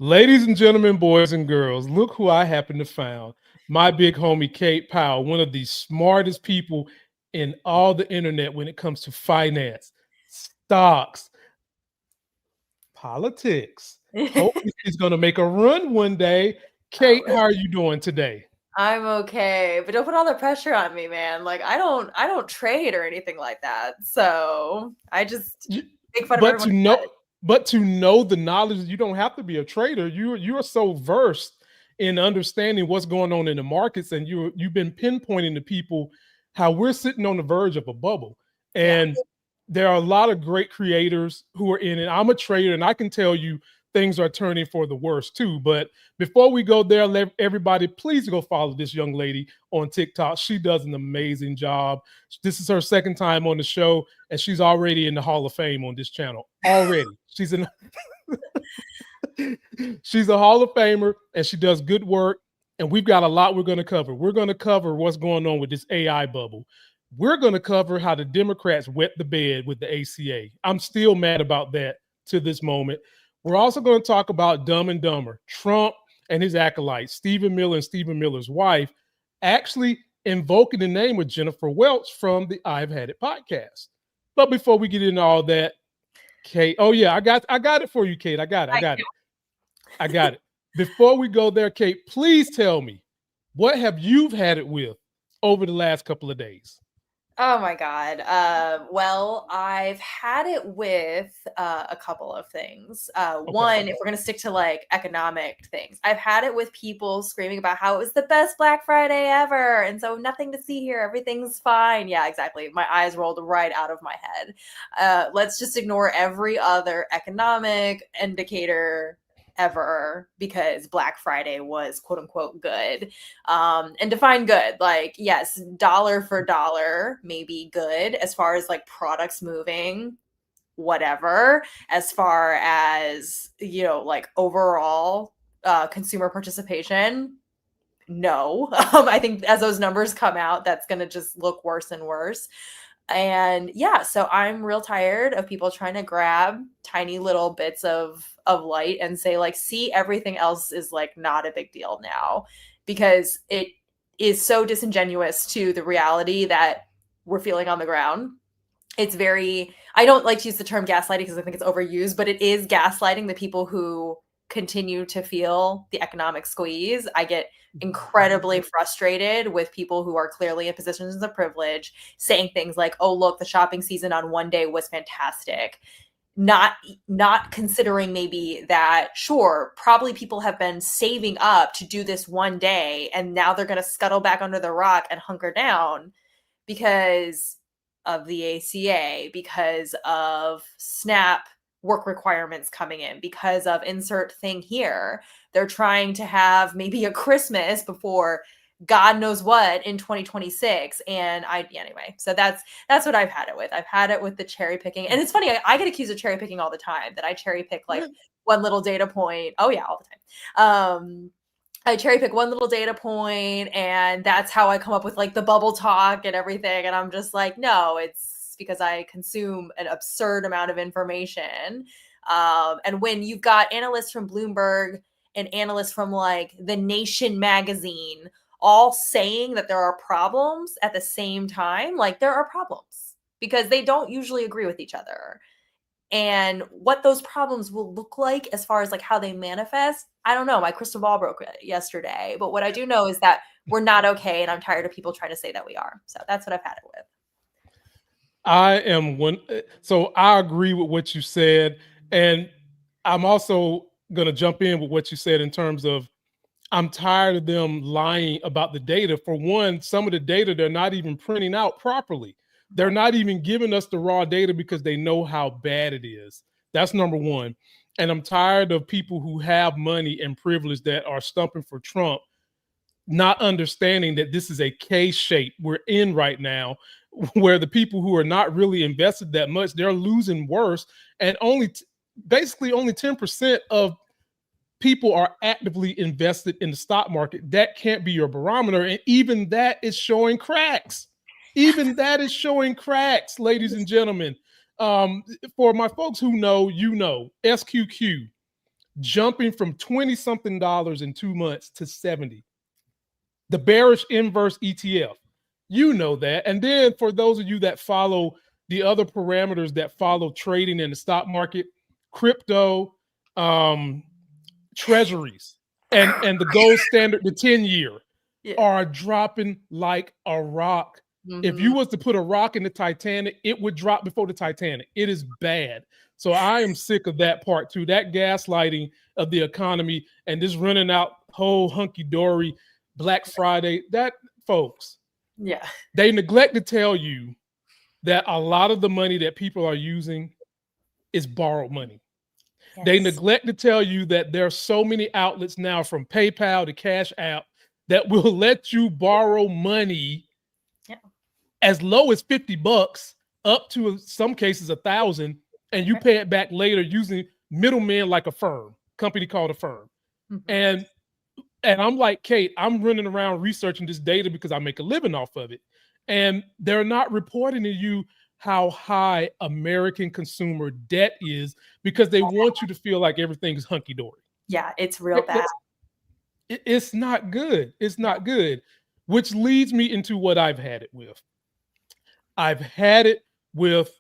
Ladies and gentlemen, boys and girls, look who I happen to found. My big homie, Kate Powell, one of the smartest people in all the internet when it comes to finance, stocks, politics. Hopefully, she's going to make a run one day. Kate, how are you doing today? I'm okay, but don't put all the pressure on me, man. Like I don't trade or anything like that. So I just You- make fun of but everyone to who know does. but to know the knowledge, you don't have to be a trader. You are so versed in understanding what's going on in the markets, and you've been pinpointing to people how we're sitting on the verge of a bubble. Yeah. And there are a lot of great creators who are in it. I'm a trader, and I can tell you things are turning for the worse too. But before we go there, let everybody please go follow this young lady on TikTok. She does an amazing job. This is her second time on the show, and she's already in the Hall of Fame on this channel. Already, she's a Hall of Famer, and she does good work. And we've got a lot we're going to cover. We're going to cover what's going on with this AI bubble. We're going to cover how the Democrats wet the bed with the ACA. I'm still mad about that to this moment. We're also going to talk about Dumb and Dumber. Trump and his acolytes, Stephen Miller and Stephen Miller's wife, actually invoking the name of Jennifer Welch from the I've Had It podcast. But before we get into all that, Kate, oh yeah, I got it for you, Kate. I got it. Before we go there, Kate, please tell me, what have you had it with over the last couple of days? Oh my God. Well, I've had it with a couple of things. Okay. One, if we're gonna stick to like economic things, I've had it with people screaming about how it was the best Black Friday ever, and so nothing to see here, everything's fine. Yeah, exactly. My eyes rolled right out of my head. Let's just ignore every other economic indicator ever because Black Friday was quote unquote good. And define good, like, yes, dollar for dollar, maybe good as far as like products moving, whatever, as far as, like overall consumer participation. No, I think as those numbers come out, that's going to just look worse and worse. And yeah, so I'm real tired of people trying to grab tiny little bits of light and say like, see, everything else is like not a big deal now, because it is so disingenuous to the reality that we're feeling on the ground. It's very, I don't like to use the term gaslighting because I think it's overused, but it is gaslighting the people who continue to feel the economic squeeze. I get incredibly frustrated with people who are clearly in positions of privilege saying things like, "Oh, look, the shopping season on one day was fantastic." Not considering maybe that, sure, probably people have been saving up to do this one day and now they're going to scuttle back under the rock and hunker down because of the ACA, because of SNAP work requirements coming in, because of insert thing here. They're trying to have maybe a Christmas before God knows what in 2026. And anyway, so that's what I've had it with. I've had it with the cherry picking. And it's funny, I get accused of cherry picking all the time, that I cherry pick like one little data point. Oh yeah, all the time. I cherry pick one little data point and that's how I come up with like the bubble talk and everything. And I'm just like, no, it's because I consume an absurd amount of information. And when you've got analysts from Bloomberg and analysts from like The Nation magazine all saying that there are problems at the same time, like there are problems because they don't usually agree with each other. And what those problems will look like as far as like how they manifest, I don't know. My crystal ball broke yesterday. But what I do know is that we're not okay. And I'm tired of people trying to say that we are. So that's what I've had it with. I am one. So I agree with what you said. And I'm also going to jump in with what you said in terms of I'm tired of them lying about the data. For one, some of the data they're not even printing out properly. They're Right. not even giving us the raw data because they know how bad it is. That's number one. And I'm tired of people who have money and privilege that are stumping for Trump, not understanding that this is a K shape we're in right now, where the people who are not really invested that much, they're losing worse. And basically only 10% of people are actively invested in the stock market. That can't be your barometer. And even that is showing cracks. Even that is showing cracks, ladies and gentlemen. For my folks who know, SQQ, jumping from 20 something dollars in 2 months to 70. The bearish inverse ETF. You know that. And then for those of you that follow the other parameters that follow trading in the stock market, crypto, treasuries, and the gold standard, the 10-year, are dropping like a rock. If you was to put a rock in the Titanic, it would drop before the Titanic. It is bad. So I am sick of that part too, that gaslighting of the economy and this running out whole hunky-dory Black Friday. That, folks, they neglect to tell you that a lot of the money that people are using is borrowed money. Yes. They neglect to tell you that there are so many outlets now, from PayPal to Cash App, that will let you borrow money as low as $50 up to, some cases, 1,000, and you pay it back later using middlemen like a firm, company called a firm. And I'm like, Kate, I'm running around researching this data because I make a living off of it. And they're not reporting to you how high American consumer debt is, because they want you to feel like everything's hunky-dory. Yeah, it's real bad. It's not good. It's not good, which leads me into what I've had it with. I've had it with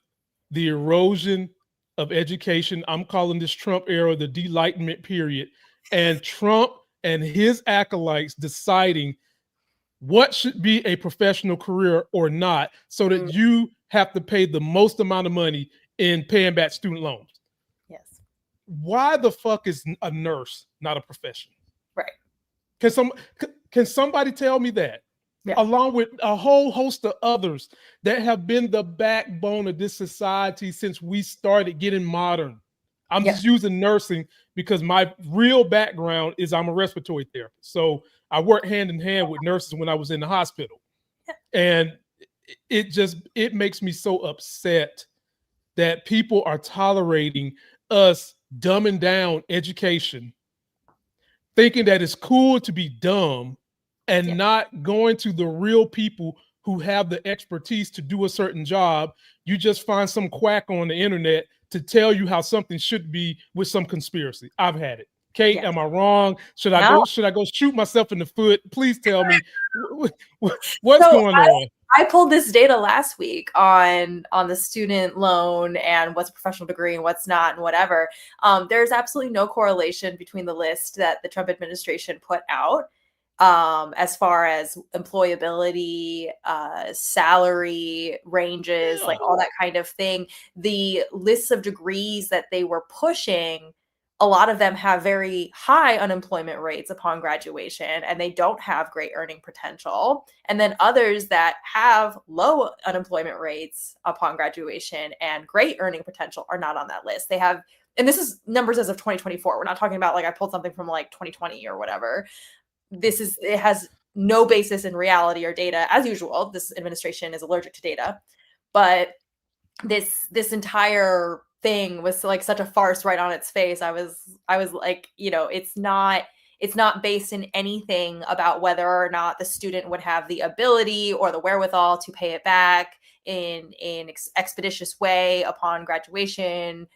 the erosion of education. I'm calling this Trump era the delightment period. And Trump and his acolytes deciding what should be a professional career or not, so that you have to pay the most amount of money in paying back student loans. Yes. Why the fuck is a nurse not a profession? Right. Can somebody tell me that? Yeah. Along with a whole host of others that have been the backbone of this society since we started getting modern. I'm just using nursing because my real background is I'm a respiratory therapist. So I worked hand in hand with nurses when I was in the hospital. And it makes me so upset that people are tolerating us dumbing down education, thinking that it's cool to be dumb, and not going to the real people who have the expertise to do a certain job. You just find some quack on the internet to tell you how something should be with some conspiracy. I've had it. Kate, am I wrong? Should I go shoot myself in the foot? Please tell me what's going on. I pulled this data last week on the student loan and what's a professional degree and what's not and whatever. There's absolutely no correlation between the list that the Trump administration put out as far as employability, salary ranges, like all that kind of thing. The lists of degrees that they were pushing, a lot of them have very high unemployment rates upon graduation, and they don't have great earning potential. And then others that have low unemployment rates upon graduation and great earning potential are not on that list. They have, and this is numbers as of 2024. We're not talking about like I pulled something from like 2020 or whatever. It has no basis in reality or data. As usual, this administration is allergic to data, but this entire thing was like such a farce right on its face. I was like, it's not based in anything about whether or not the student would have the ability or the wherewithal to pay it back in an expeditious way upon graduation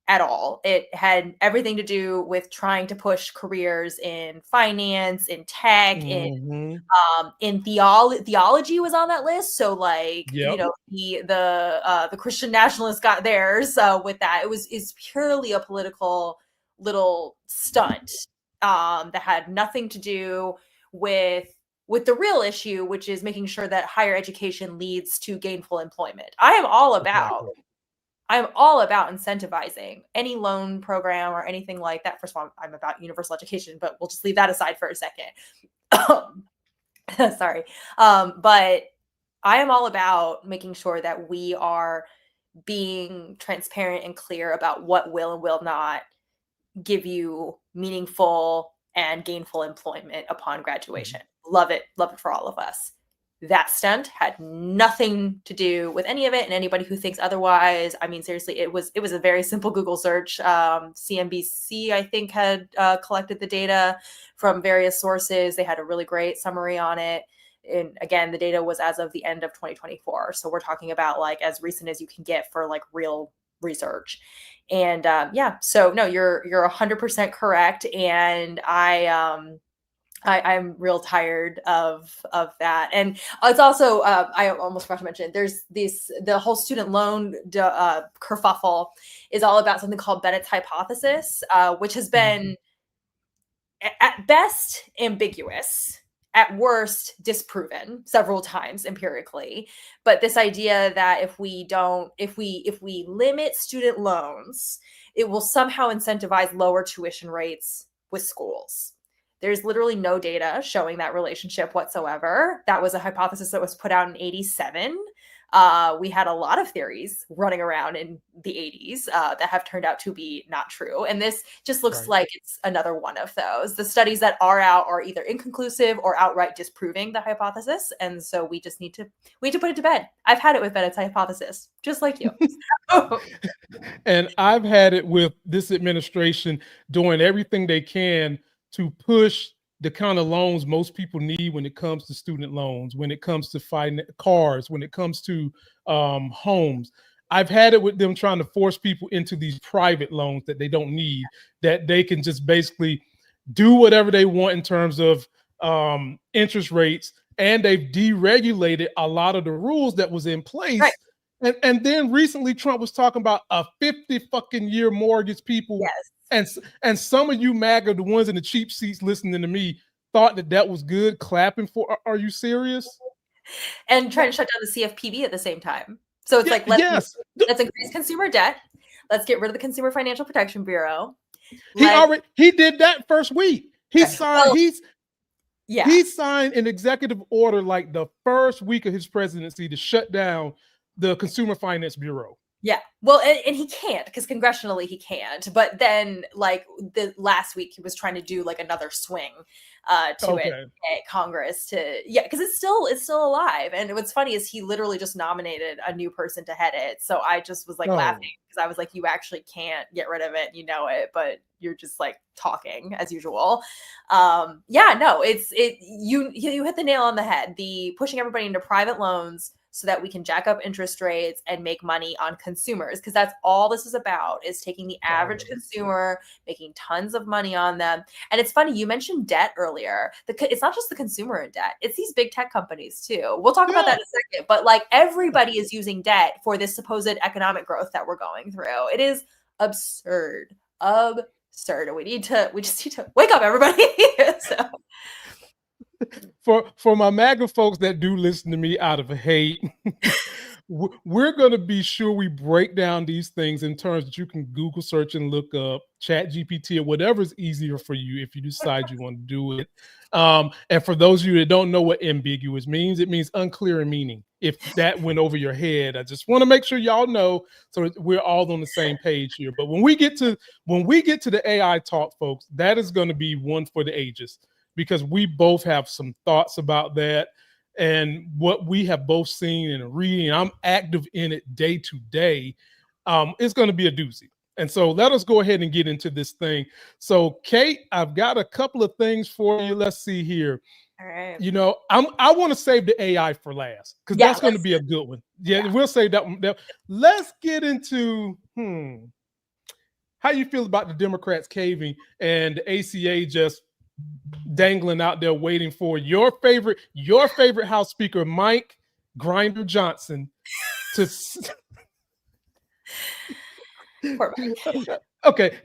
at all. It had everything to do with trying to push careers in finance, in tech, in theology was on that list. So like, the Christian nationalists got theirs with that. It's purely a political little stunt that had nothing to do with the real issue, which is making sure that higher education leads to gainful employment. I am all about incentivizing any loan program or anything like that. First of all, I'm about universal education, but we'll just leave that aside for a second. Sorry. But I am all about making sure that we are being transparent and clear about what will and will not give you meaningful and gainful employment upon graduation. Love it for all of us. That stunt had nothing to do with any of it, and anybody who thinks otherwise, I mean, seriously, it was a very simple Google search. CNBC, I think, had collected the data from various sources. They had a really great summary on it. And again, the data was as of the end of 2024. So we're talking about like as recent as you can get for like real research. And yeah, so no, you're 100% correct. And I'm real tired of that. And it's also I almost forgot to mention there's the whole student loan kerfuffle is all about something called Bennett's hypothesis, which has been at best ambiguous, at worst disproven several times empirically. But this idea that if we limit student loans, it will somehow incentivize lower tuition rates with schools. There's literally no data showing that relationship whatsoever. That was a hypothesis that was put out in 87. We had a lot of theories running around in the 80s that have turned out to be not true. And this just looks like it's another one of those. The studies that are out are either inconclusive or outright disproving the hypothesis. And so we need to put it to bed. I've had it with Bennett's hypothesis, just like you. And I've had it with this administration doing everything they can to push the kind of loans most people need when it comes to student loans, when it comes to cars, when it comes to homes. I've had it with them trying to force people into these private loans that they don't need, that they can just basically do whatever they want in terms of interest rates. And they've deregulated a lot of the rules that was in place. Right. And then recently Trump was talking about a 50 fucking year mortgage, people. Yes. And some of you MAGA, the ones in the cheap seats listening to me, thought that was good, clapping for. Are you serious? And trying to shut down the CFPB at the same time. So it's let's increase consumer debt. Let's get rid of the Consumer Financial Protection Bureau. He did that first week. He signed an executive order like the first week of his presidency to shut down the Consumer Finance Bureau. Yeah, well, and he can't because congressionally he can't. But then, like the last week, he was trying to do like another swing to it at Congress because it's still alive. And what's funny is he literally just nominated a new person to head it. So I just was like laughing because I was like, you actually can't get rid of it, you know it, but you're just like talking as usual. You hit the nail on the head. The pushing everybody into private loans so that we can jack up interest rates and make money on consumers. Because that's all this is about, is taking the average consumer, making tons of money on them. And it's funny, you mentioned debt earlier. It's not just the consumer in debt. It's these big tech companies too. We'll talk about that in a second. But like everybody is using debt for this supposed economic growth that we're going through. It is absurd. Absurd. We just need to wake up, everybody. So. For my MAGA folks that do listen to me out of hate, we're going to be sure we break down these things in terms that you can Google search and look up, Chat GPT, or whatever is easier for you if you decide you want to do it. And for those of you that don't know what ambiguous means, it means unclear in meaning. If that went over your head, I just want to make sure y'all know so we're all on the same page here. But when we get to the AI talk, folks, that is going to be one for the ages, because we both have some thoughts about that and what we have both seen and reading. I'm active in it day to day. It's going to be a doozy. And so let us go ahead and get into this thing. So Kate, I've got a couple of things for you. Let's see here. All right. You know, I want to save the AI for last because that's going to be a good one. Yeah, we'll save that one. Let's get into how you feel about the Democrats caving and the ACA just dangling out there waiting for your favorite House Speaker, Mike Grinder Johnson, to Okay,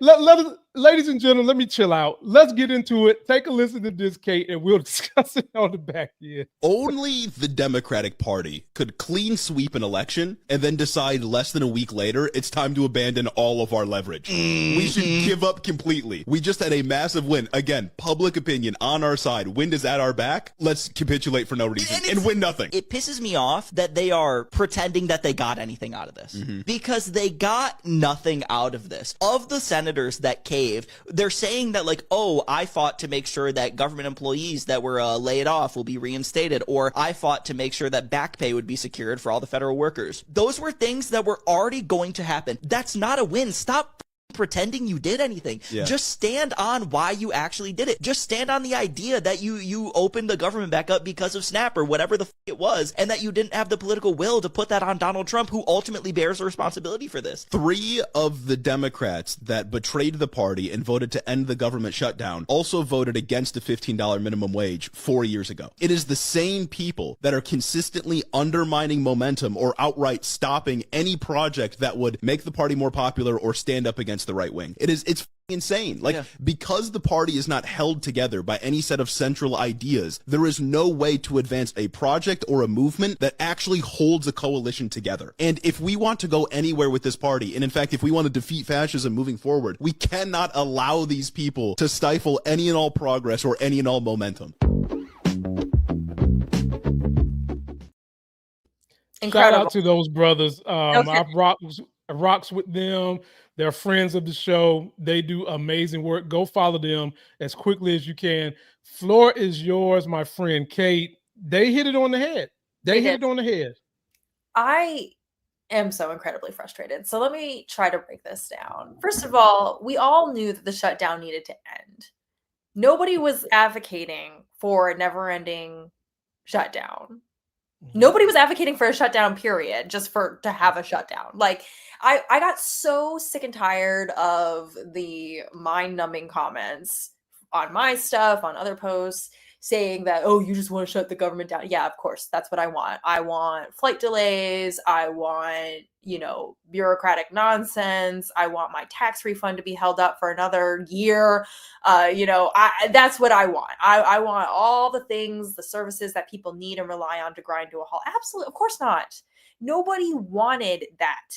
ladies and gentlemen, let me chill out. Let's get into it. Take a listen to this, Kate, and we'll discuss it on the back end. Only the Democratic Party could clean sweep an election and then decide less than a week later it's time to abandon all of our leverage. We should give up completely. We just had a massive win. Again, public opinion on our side. Wind is at our back. Let's capitulate for no reason and win nothing. It pisses me off that they are pretending that they got anything out of this, because they got nothing out of this. Of the senators that caved, they're saying that like, oh, I fought to make sure that government employees that were laid off will be reinstated, or I fought to make sure that back pay would be secured for all the federal workers. Those were things that were already going to happen. That's not a win. Stop pretending you did anything. Yeah. Just stand on why you actually did it. Just stand on the idea that you opened the government back up because of Snap or whatever the it was, and that you didn't have the political will to put that on Donald Trump, who ultimately bears the responsibility for this. 3 of the Democrats that betrayed the party and voted to end the government shutdown also voted against a $15 minimum wage 4 years ago. It is the same people that are consistently undermining momentum or outright stopping any project that would make the party more popular or stand up against the right wing. It's insane. Because the party is not held together by any set of central ideas, there is no way to advance a project or a movement that actually holds a coalition together. And if we want to go anywhere with this party, and in fact, if we want to defeat fascism moving forward, we cannot allow these people to stifle any and all progress or any and all momentum. Incredible. Shout out to those brothers. I've rocks with them. They're friends of the show. They do amazing work. Go follow them as quickly as you can. Floor is yours, my friend Kate. They hit it on the head. They hit it on the head. I am so incredibly frustrated. So let me try to break this down. First of all, we all knew that the shutdown needed to end. Nobody was advocating for a never-ending shutdown. Nobody was advocating for a shutdown, period, just to have a shutdown. Like, I got so sick and tired of the mind-numbing comments on my stuff, on other posts, saying that, oh, you just want to shut the government down. Yeah, of course, that's what I want. I want flight delays. I want, bureaucratic nonsense. I want my tax refund to be held up for another year. That's what I want. I want all the things, the services that people need and rely on to grind to a halt. Absolutely. Of course not. Nobody wanted that.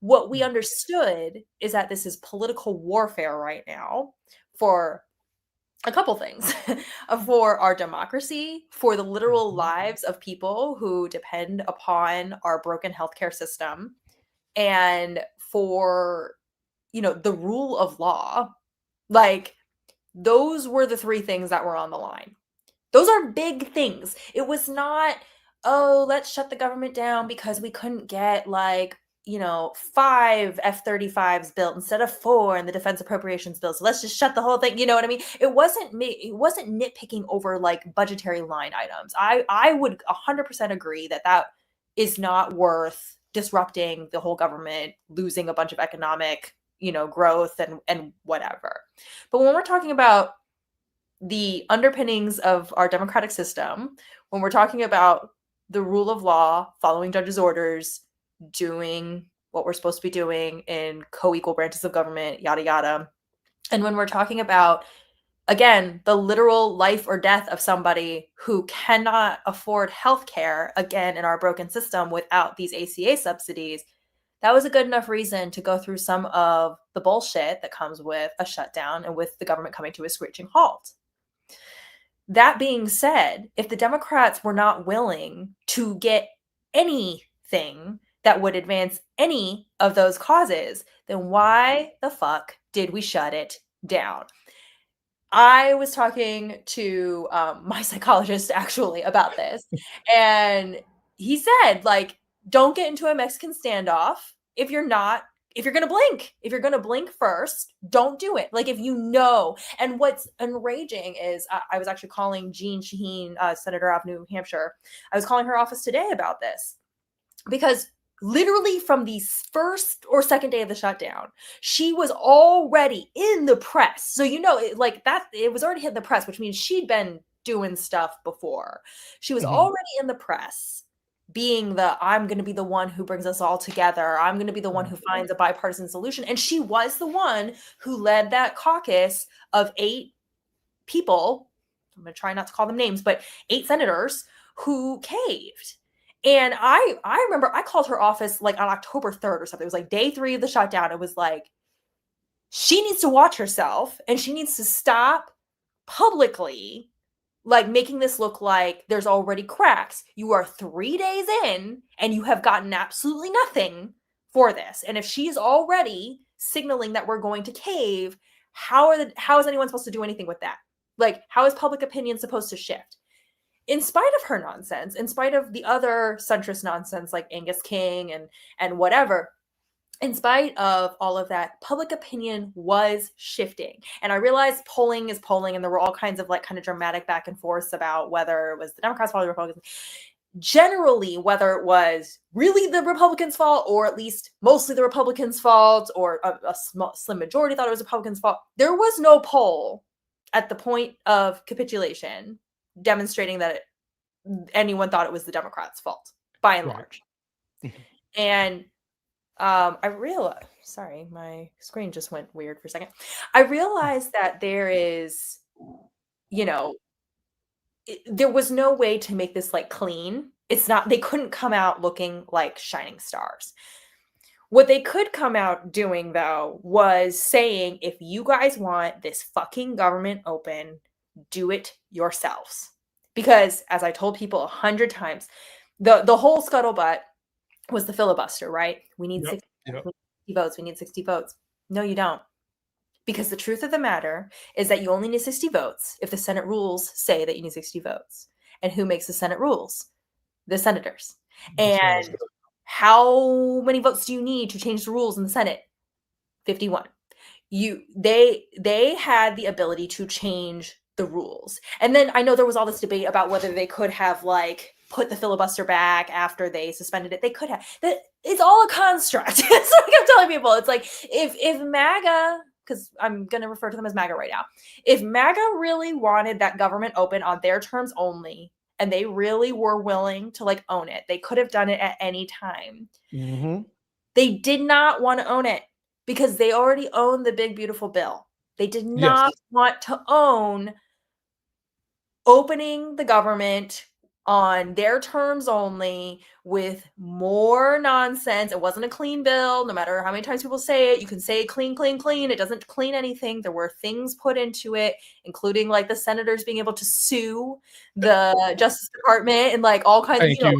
What we understood is that this is political warfare right now for a couple things. For our democracy, for the literal lives of people who depend upon our broken healthcare system, and for, the rule of law. Like, those were the 3 things that were on the line. Those are big things. It was not, oh, let's shut the government down because we couldn't get 5 F-35s built instead of 4 in the defense appropriations bill. So let's just shut the whole thing. You know what I mean? It wasn't nitpicking over budgetary line items. I would 100% agree that is not worth disrupting the whole government, losing a bunch of economic, growth and whatever. But when we're talking about the underpinnings of our democratic system, when we're talking about the rule of law, following judges' orders, doing what we're supposed to be doing in co-equal branches of government, yada, yada. And when we're talking about, again, the literal life or death of somebody who cannot afford healthcare, again, in our broken system without these ACA subsidies, that was a good enough reason to go through some of the bullshit that comes with a shutdown and with the government coming to a screeching halt. That being said, if the Democrats were not willing to get anything that would advance any of those causes, then why the fuck did we shut it down? I was talking to my psychologist actually about this, and he said, don't get into a Mexican standoff if you're going to blink first, don't do it. And what's enraging is I was actually calling Jean Shaheen, Senator of New Hampshire. I was calling her office today about this because literally from the first or second day of the shutdown, she was already in the press. So, it was already hit the press, which means she'd been doing stuff before. She was already in the press, being I'm going to be the one who brings us all together. I'm going to be the one who finds a bipartisan solution. And she was the one who led that caucus of 8 people. I'm going to try not to call them names, but 8 senators who caved. And I remember I called her office on October 3rd or something. It was day 3 of the shutdown. It was she needs to watch herself and she needs to stop publicly making this look like there's already cracks. You are 3 days in and you have gotten absolutely nothing for this. And if she's already signaling that we're going to cave, how is anyone supposed to do anything with that? How is public opinion supposed to shift? In spite of her nonsense, in spite of the other centrist nonsense like Angus King and whatever, in spite of all of that, public opinion was shifting. And I realized polling is polling, and there were all kinds of like kind of dramatic back and forth about whether it was the Democrats' fault or the Republicans. Generally, whether it was really the Republicans' fault, or at least mostly the Republicans' fault, or a slim majority thought it was the Republicans' fault, there was no poll at the point of capitulation demonstrating that anyone thought it was the Democrats' fault, by and large. And I realized, sorry, my screen just went weird for a second. I realized that there is, there was no way to make this like clean. It's not, they couldn't come out looking like shining stars. What they could come out doing, though, was saying, if you guys want this fucking government open, do it yourselves. Because, as I told people 100 times, the whole scuttlebutt was the filibuster, right? We need 60 votes. We need 60 votes. No, you don't. Because the truth of the matter is that you only need 60 votes if the Senate rules say that you need 60 votes. And who makes the Senate rules? The senators. And how many votes do you need to change the rules in the Senate? 51. They had the ability to change the rules. And then I know there was all this debate about whether they could have like put the filibuster back after they suspended it. They could have. That it's all a construct. It's like I'm telling people. It's like if MAGA, because I'm going to refer to them as MAGA right now. If MAGA really wanted that government open on their terms only, and they really were willing to like own it, they could have done it at any time. Mm-hmm. They did not want to own it because they already own the big, beautiful bill. They did not want to own opening the government on their terms only with more nonsense. It wasn't a clean bill. No matter how many times people say it, you can say clean, clean, clean. It doesn't clean anything. There were things put into it, including like the senators being able to sue the Justice Department and like all kinds of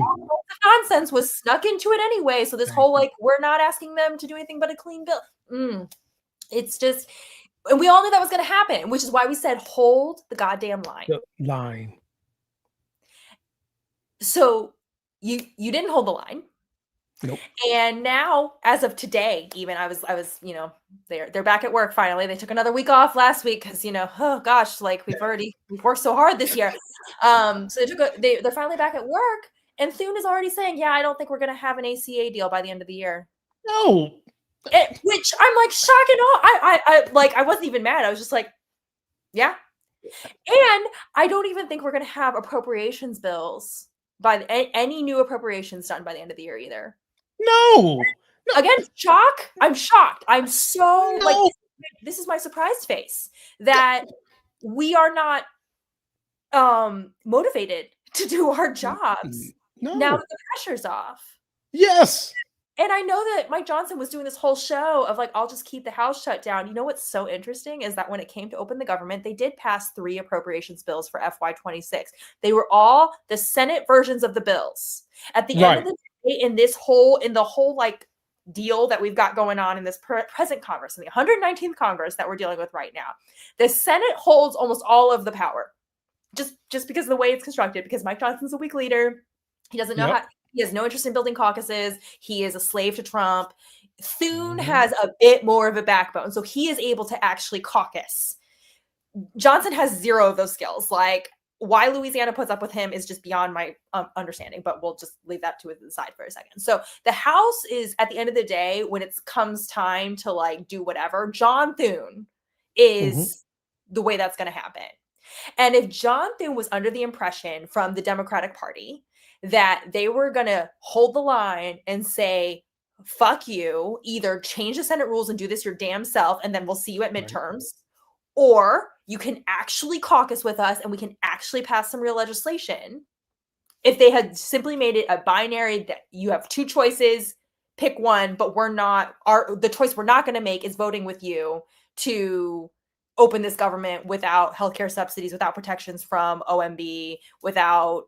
nonsense was snuck into it anyway. So this whole like, we're not asking them to do anything but a clean bill. It's just, and we all knew that was going to happen, which is why we said, hold the goddamn line. The line. So you didn't hold the line. Nope. And now, as of today, even I was, they're back at work finally. They took another week off last week because oh gosh, like we've worked so hard this year. So they're finally back at work, and Thune is already saying, yeah, I don't think we're gonna have an ACA deal by the end of the year. No. Which I'm like shocked and awe. I wasn't even mad. I was just like, yeah. And I don't even think we're gonna have appropriations bills by any new appropriations done by the end of the year either. No. Again, shock. I'm shocked. I'm so like, this is my surprised face that we are not motivated to do our jobs now that the pressure's off. Yes. And I know that Mike Johnson was doing this whole show of like, I'll just keep the House shut down. You know what's so interesting is that when it came to open the government, they did pass 3 appropriations bills for FY26. They were all the Senate versions of the bills. At the end of the day, in the whole like deal that we've got going on in this present Congress, in the 119th Congress that we're dealing with right now, the Senate holds almost all of the power. Just because of the way it's constructed, because Mike Johnson's a weak leader. He doesn't know how. He has no interest in building caucuses. He is a slave to Trump. Thune has a bit more of a backbone, so he is able to actually caucus. Johnson has 0 of those skills. Like, why Louisiana puts up with him is just beyond my understanding, but we'll just leave that to the side for a second. So the House is, at the end of the day, when it comes time to like do whatever, John Thune is the way that's going to happen. And if John Thune was under the impression from the Democratic Party that they were going to hold the line and say, fuck you, either change the Senate rules and do this your damn self, and then we'll see you at midterms, or you can actually caucus with us and we can actually pass some real legislation. If they had simply made it a binary that you have 2 choices, pick one, but the choice we're not going to make is voting with you to open this government without healthcare subsidies, without protections from OMB, without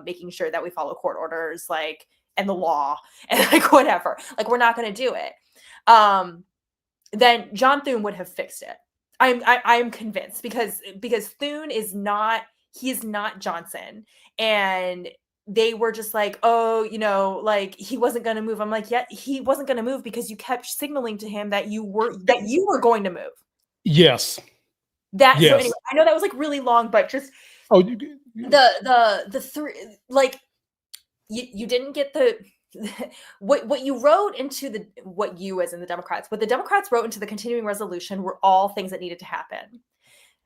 making sure that we follow court orders, like, and the law, and like whatever. Like, we're not going to do it. Then John Thune would have fixed it. I'm convinced because Thune is not Johnson, and they were just like, oh, like he wasn't going to move. I'm like, yeah, he wasn't going to move because you kept signaling to him that you were going to move. Yes. So Yes. anyway, I know that was like really long, but just the three, like you didn't get the what you wrote into what the Democrats wrote into the continuing resolution were all things that needed to happen.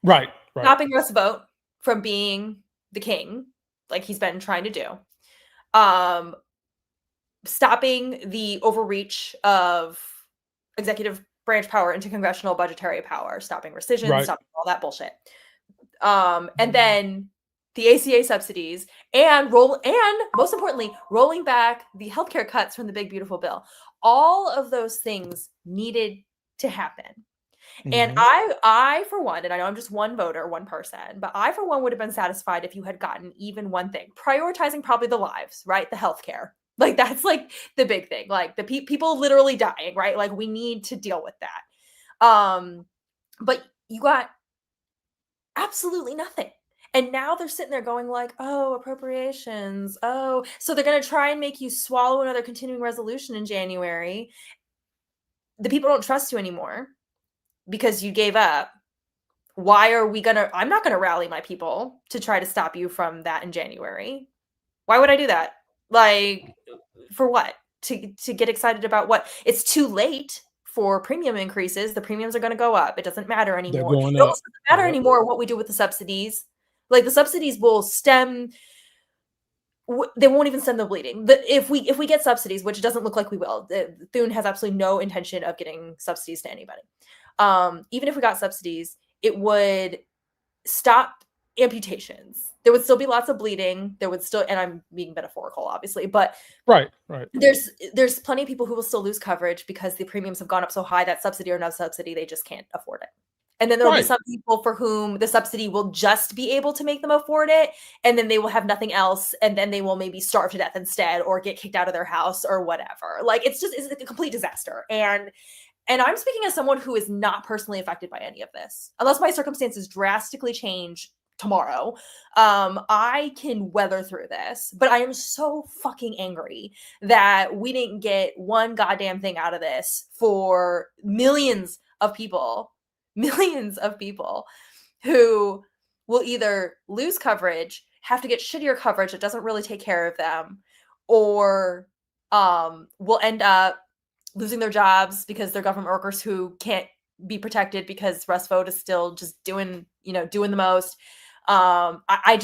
Right. Stopping Russ Vogt from being the king, like he's been trying to do. Stopping the overreach of executive branch power into congressional budgetary power, stopping rescission, stopping all that bullshit. And then the ACA subsidies and most importantly, rolling back the healthcare cuts from the big beautiful bill. All of those things needed to happen. And I for one, and I know I'm just one voter, one person, but I for one would have been satisfied if you had gotten even one thing, prioritizing probably the lives, right? The healthcare, like that's like the big thing, like the people literally dying, right? Like we need to deal with that. But you got absolutely nothing. And now they're sitting there going like, oh, appropriations. Oh, so they're going to try and make you swallow another continuing resolution in January. The people don't trust you anymore because you gave up. I'm not going to rally my people to try to stop you from that in January. Why would I do that? Like, for what? To get excited about what? It's too late for premium increases. The premiums are going to go up. It doesn't matter anymore. They're going up. It doesn't matter anymore what we do with the subsidies. Like the subsidies will stem. They won't even stem the bleeding. If we get subsidies, which it doesn't look like we will, Thune has absolutely no intention of getting subsidies to anybody. Even if we got subsidies, it would stop amputations. There would still be lots of bleeding. There would still, and I'm being metaphorical, obviously, but right. There's plenty of people who will still lose coverage because the premiums have gone up so high that subsidy or no subsidy, they just can't afford it. And then there will be some people for whom the subsidy will just be able to make them afford it, and then they will have nothing else, and then they will maybe starve to death instead or get kicked out of their house or whatever. Like it's a complete disaster. And I'm speaking as someone who is not personally affected by any of this. Unless my circumstances drastically change tomorrow, I can weather through this. But I am so fucking angry that we didn't get one goddamn thing out of this for millions of people who will either lose coverage, have to get shittier coverage that doesn't really take care of them, or will end up losing their jobs because they're government workers who can't be protected because Russ Vogt is still just doing the most. I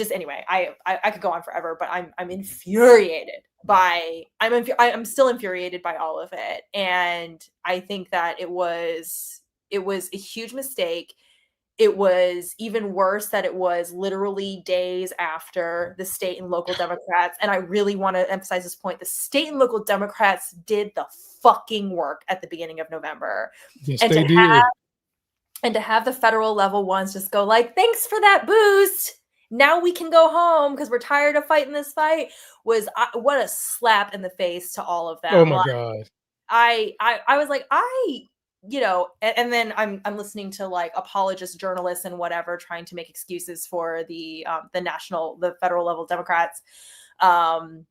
could go on forever, but I'm infuriated by I'm still infuriated by all of it. And I think that it was a huge mistake. It was even worse that it was literally days after the state and local Democrats. And I really want to emphasize this point. The state and local Democrats did the fucking work at the beginning of November. Yes, they did. And to have the federal level ones just go like, thanks for that boost. Now we can go home because we're tired of fighting this fight was what a slap in the face to all of them. Oh my God. I was like, and then I'm listening to like apologist journalists and whatever trying to make excuses for the federal level Democrats. How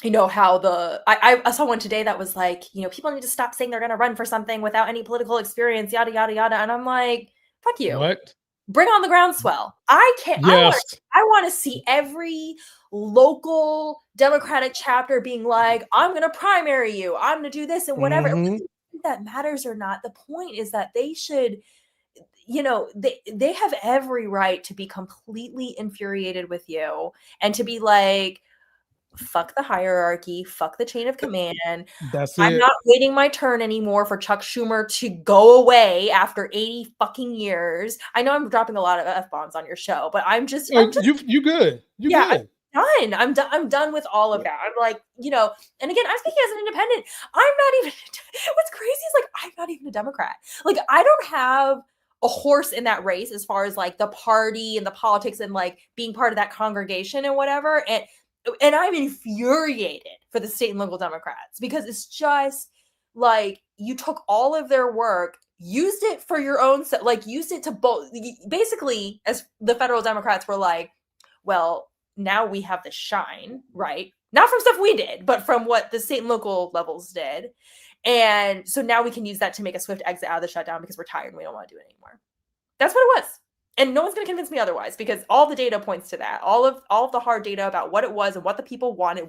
I saw one today that was like, people need to stop saying they're going to run for something without any political experience, yada yada yada. And I'm like, fuck you. What? Bring on the groundswell. I can't. Yes. I want to see every local Democratic chapter being like, I'm going to primary you. I'm going to do this and whatever. Mm-hmm. That matters or not. The point is that they should, they have every right to be completely infuriated with you and to be like, fuck the hierarchy, fuck the chain of command. I'm not waiting my turn anymore for Chuck Schumer to go away after 80 fucking years. I know I'm dropping a lot of F-bombs on your show, but I'm just you good. You good. I'm done. I'm done with all of that. I'm like, and again, I'm speaking as an independent. I'm not even, what's crazy is like, I'm not even a Democrat. Like, I don't have a horse in that race as far as like the party and the politics and like being part of that congregation and whatever. And I'm infuriated for the state and local Democrats because it's just like, you took all of their work, used it for your own, like used it to both, basically, as the federal Democrats were like, well, now we have the shine, right? Not from stuff we did, but from what the state and local levels did. And so now we can use that to make a swift exit out of the shutdown because we're tired and we don't want to do it anymore. That's what it was. And no one's going to convince me otherwise because all the data points to that. All of the hard data about what it was and what the people wanted,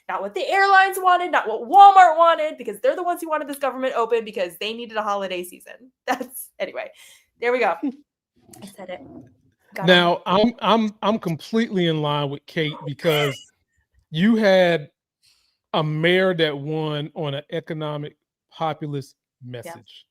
not what the airlines wanted, not what Walmart wanted, because they're the ones who wanted this government open because they needed a holiday season. Anyway, there we go. I said it. Now I'm completely in line with Kate because you had a mayor that won on an economic populist message.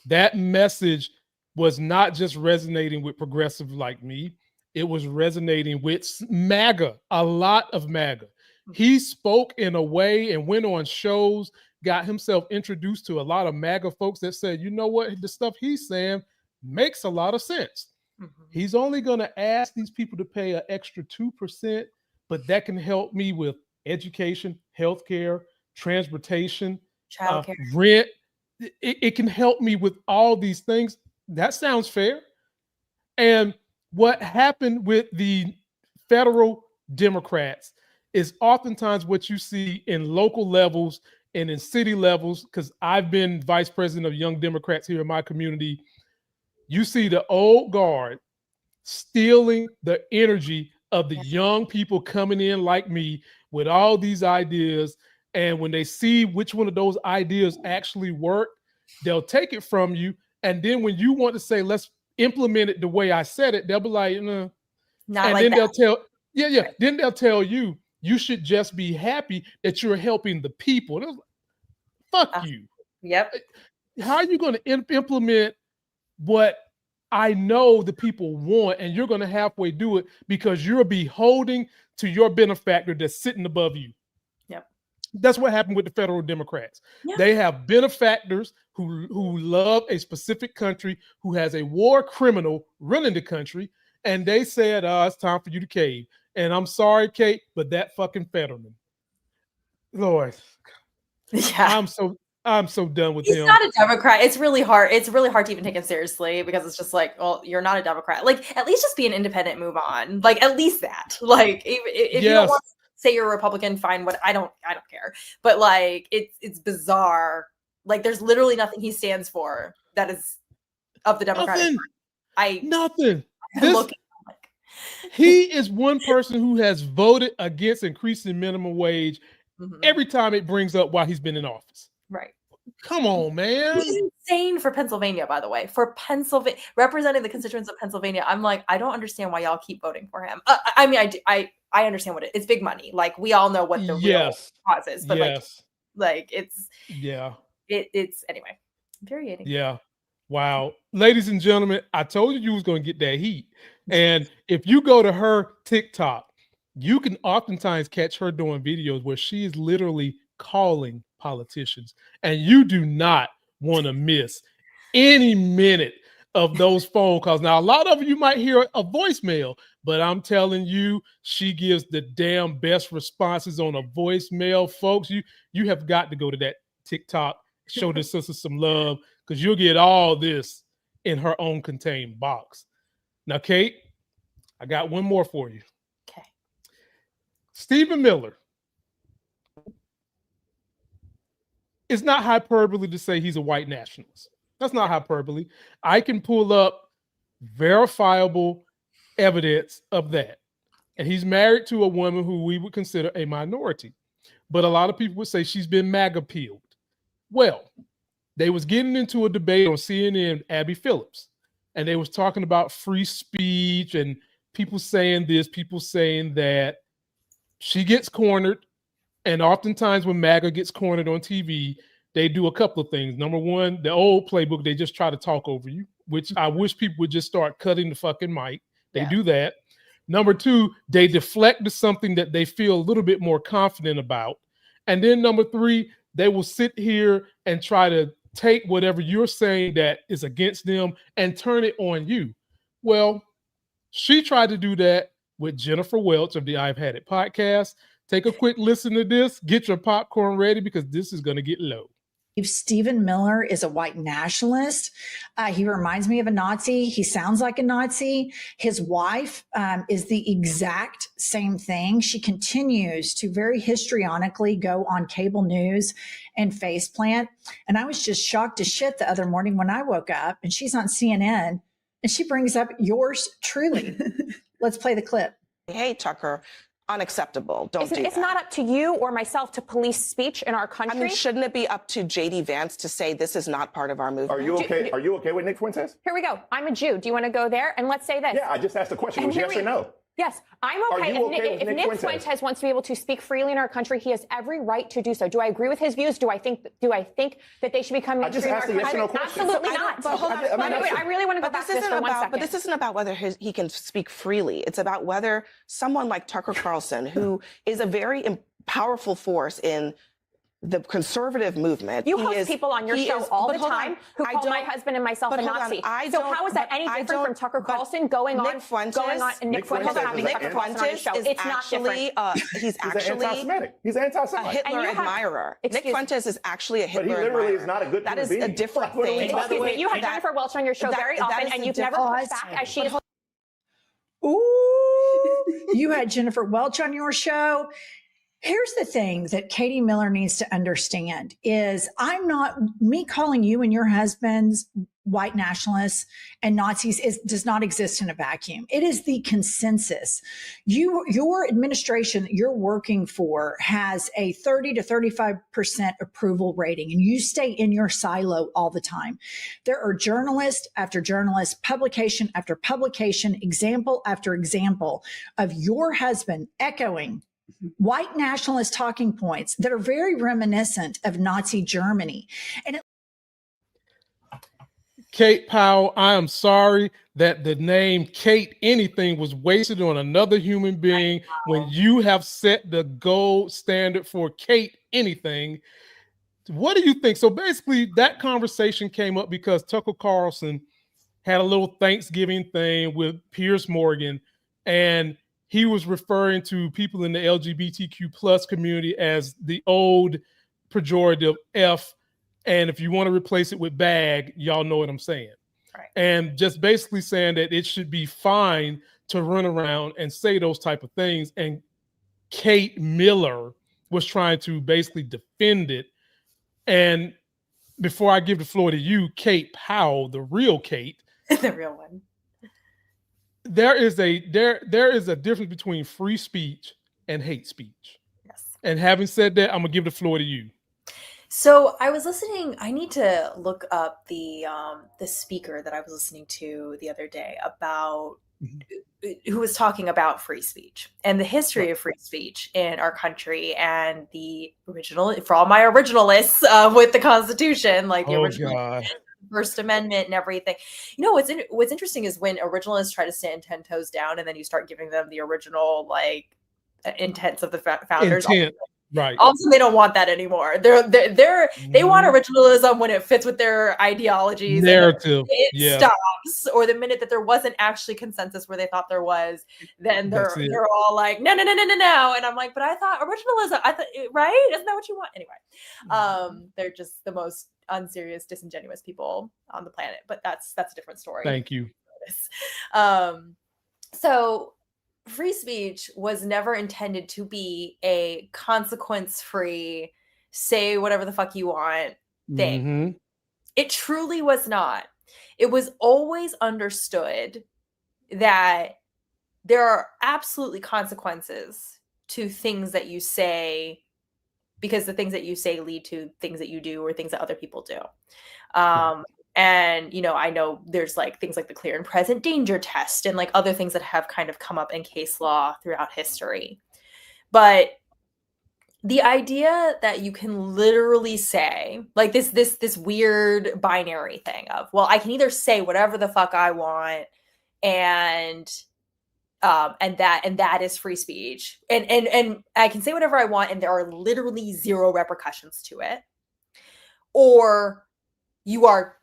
Yeah. That message was not just resonating with progressive like me. It was resonating with MAGA, a lot of MAGA. He spoke in a way and went on shows, got himself introduced to a lot of MAGA folks that said, you know what, the stuff he's saying makes a lot of sense. Mm-hmm. He's only going to ask these people to pay an extra 2%, but that can help me with education, healthcare, transportation, childcare, rent. It can help me with all these things. That sounds fair. And what happened with the federal Democrats is oftentimes what you see in local levels and in city levels, because I've been vice president of Young Democrats here in my community. You see the old guard stealing the energy of the young people coming in like me with all these ideas. And when they see which one of those ideas actually work, they'll take it from you. And then when you want to say, let's implement it the way I said it, they'll be like, no. Not and like then that. They'll tell, right. Then they'll tell you, you should just be happy that you're helping the people. Like, fuck you. Yep. How are you going to implement what I know the people want, and you're going to halfway do it because you're beholding to your benefactor that's sitting above you? Yep. That's what happened with the federal Democrats. Yeah. They have benefactors who love a specific country, who has a war criminal running the country, and they said, it's time for you to cave. And I'm sorry, Kate, but that fucking Fetterman, Lord, yeah, I'm so done with him. He's not a Democrat. It's really hard. It's really hard to even take him seriously because it's just like, well, you're not a Democrat. Like, at least just be an independent, move on. Like, at least that. Like, if you don't want to say you're a Republican, fine. What I don't care. But like, it's bizarre. Like, there's literally nothing he stands for that is of the Democratic Party. Nothing. He is one person who has voted against increasing minimum wage every time it brings up while he's been in office. Right. Come on, man. He's insane for Pennsylvania, by the way. For Pennsylvania, representing the constituents of Pennsylvania, I'm like, I don't understand why y'all keep voting for him. I mean, I understand what it's big money. Like, we all know what the real cause is, but like it's it's anyway, infuriating. Yeah. Wow. Ladies and gentlemen, I told you was going to get that heat. And if you go to her TikTok, you can oftentimes catch her doing videos where she is literally calling politicians. And you do not want to miss any minute of those phone calls. Now, a lot of you might hear a voicemail, but I'm telling you, she gives the damn best responses on a voicemail, folks. You have got to go to that TikTok, show this sister some love, because you'll get all this in her own contained box. Now, Kate, I got one more for you. Okay. Stephen Miller. It's not hyperbole to say he's a white nationalist. That's not hyperbole. I can pull up verifiable evidence of that. And he's married to a woman who we would consider a minority. But a lot of people would say she's been MAGA-peeled. Well, they was getting into a debate on CNN, Abby Phillips, and they was talking about free speech and people saying this, people saying that. She gets cornered, and oftentimes when MAGA gets cornered on TV, they do a couple of things. Number one, the old playbook, they just try to talk over you, which I wish people would just start cutting the fucking mic. They do that. Number two, they deflect to something that they feel a little bit more confident about. And then number three, they will sit here and try to take whatever you're saying that is against them and turn it on you. Well, she tried to do that with Jennifer Welch of the I've Had It podcast. Take a quick listen to this. Get your popcorn ready because this is going to get low. Stephen Miller is a white nationalist. He reminds me of a Nazi. He sounds like a Nazi. His wife is the exact same thing. She continues to very histrionically go on cable news and faceplant. And I was just shocked to shit the other morning when I woke up and she's on CNN and she brings up yours truly. Let's play the clip. Hey, Tucker. Unacceptable. Don't do that. It's not up to you or myself to police speech in our country. I mean, shouldn't it be up to J.D. Vance to say this is not part of our movement? Are you okay? Are you okay with Nick Fuentes? Here we go. I'm a Jew. Do you want to go there? And let's say this. Yeah, I just asked the question. Was yes or no? Yes, I'm okay. If Nick Fuentes wants to be able to speak freely in our country, he has every right to do so. Do I agree with his views? Do I think that they should become mainstream in our country? Yes or no question. Absolutely not. But hold on. I really want to go back to this for 1 second. But this isn't about whether he can speak freely. It's about whether someone like Tucker Carlson, who is a very powerful force in the conservative movement. You host people on your show all the time who call my husband and myself a Nazi. So how is that any different from Tucker Carlson going on Nick Fuentes having Tucker Carlson on his show? It's not different. He's actually anti-Semitic. He's anti-Semitic. A Hitler admirer. Nick Fuentes is actually a Hitler admirer. But he literally is not a good That is being. A different thing. Excuse me, you have Jennifer Welsh on your show very often, and you've never pushed back as she is. Ooh, you had Jennifer Welch on your show. Here's the thing that Katie Miller needs to understand is me calling you and your husbands white nationalists and Nazis does not exist in a vacuum. It is the consensus. Your administration that you're working for has a 30 to 35% approval rating, and you stay in your silo all the time. There are journalists after journalist, publication after publication, example after example of your husband echoing white nationalist talking points that are very reminiscent of Nazi Germany. And Kate Powell, I am sorry that the name Kate anything was wasted on another human being when you have set the gold standard for Kate anything. What do you think? So basically that conversation came up because Tucker Carlson had a little Thanksgiving thing with Piers Morgan, and he was referring to people in the LGBTQ plus community as the old pejorative F. And if you want to replace it with bag, y'all know what I'm saying. Right. And just basically saying that it should be fine to run around and say those type of things. And Kate Miller was trying to basically defend it. And before I give the floor to you, Kate Powell, the real Kate. The real one. There is a difference between free speech and hate speech. Yes. And having said that, I'm gonna give the floor to you. So I was listening. I need to look up the speaker that I was listening to the other day about who was talking about free speech and the history of free speech in our country and the original, for all my originalists with the Constitution, like the original First Amendment and everything. You know, what's interesting is when originalists try to stand 10 toes down and then you start giving them the original like intents of the founders. Right. Also, they don't want that anymore. They want originalism when it fits with their ideologies. Narrative. It stops. Or the minute that there wasn't actually consensus where they thought there was, then they're all like, no. And I'm like, but I thought originalism, right? Isn't that what you want? Anyway, they're just the most unserious, disingenuous people on the planet. But that's a different story. Thank you. So free speech was never intended to be a consequence-free, say whatever the fuck you want thing. Mm-hmm. It truly was not. It was always understood that there are absolutely consequences to things that you say, because the things that you say lead to things that you do or things that other people do. And, you know, I know there's like things like the clear and present danger test and like other things that have kind of come up in case law throughout history. But the idea that you can literally say like this weird binary thing of, well, I can either say whatever the fuck I want and that is free speech. And I can say whatever I want and there are literally zero repercussions to it. Or you are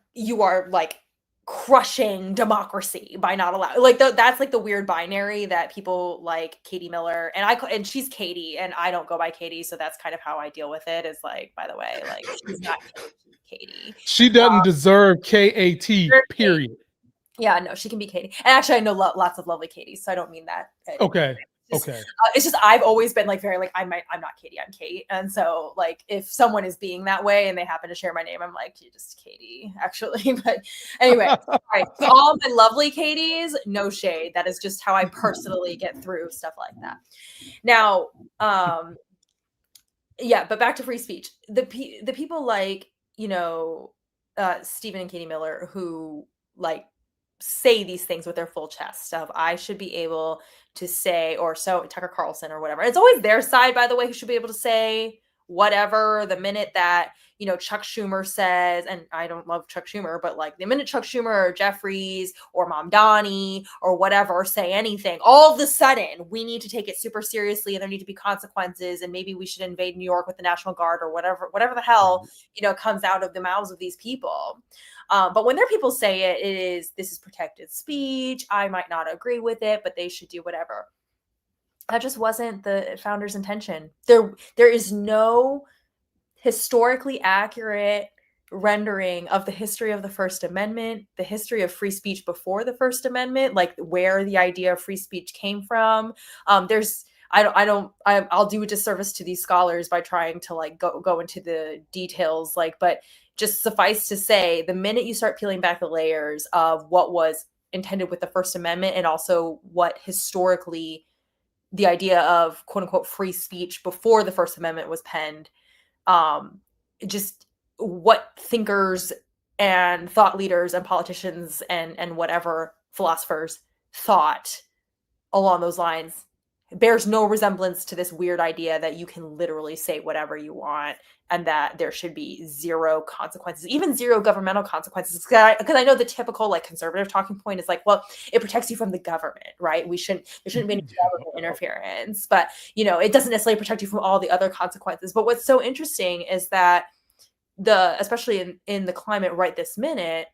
like crushing democracy by not allowing, like, that's like the weird binary that people like Katie Miller, and she's Katie and I don't go by Katie, so that's kind of how I deal with it, is like, by the way, like, she's not Katie. She doesn't deserve KAT, period. Yeah, no, she can be Katie. And actually, I know lots of lovely Katies, so I don't mean that. Okay. It's just I've always been like very like I'm not Katie, I'm Kate, and so like if someone is being that way and they happen to share my name, I'm like, you're just Katie, actually. But anyway, all right. So all my lovely Katies, no shade. That is just how I personally get through stuff like that. Now, yeah, but back to free speech. The people like, you know, Stephen and Katie Miller, who like say these things with their full chest of I should be able to say, or so Tucker Carlson or whatever. It's always their side, by the way, who should be able to say whatever the minute that, you know, Chuck Schumer says, and I don't love Chuck Schumer, but like the minute Chuck Schumer or Jeffries or Mom Donnie or whatever say anything, all of a sudden we need to take it super seriously and there need to be consequences, and maybe we should invade New York with the National Guard or whatever the hell, you know, comes out of the mouths of these people. But when their people say this is protected speech, I might not agree with it, but they should do whatever. That just wasn't the founders' intention. There is no historically accurate rendering of the history of the First Amendment, the history of free speech before the First Amendment, like where the idea of free speech came from. I'll do a disservice to these scholars by trying to like go into the details, like, but just suffice to say, the minute you start peeling back the layers of what was intended with the First Amendment and also what historically the idea of quote unquote free speech before the First Amendment was penned, just what thinkers and thought leaders and politicians and whatever philosophers thought along those lines bears no resemblance to this weird idea that you can literally say whatever you want and that there should be zero consequences, even zero governmental consequences. Because I know the typical like conservative talking point is like, well, it protects you from the government, right? There shouldn't be any government interference, but you know, it doesn't necessarily protect you from all the other consequences. But what's so interesting is that especially in the climate right this minute,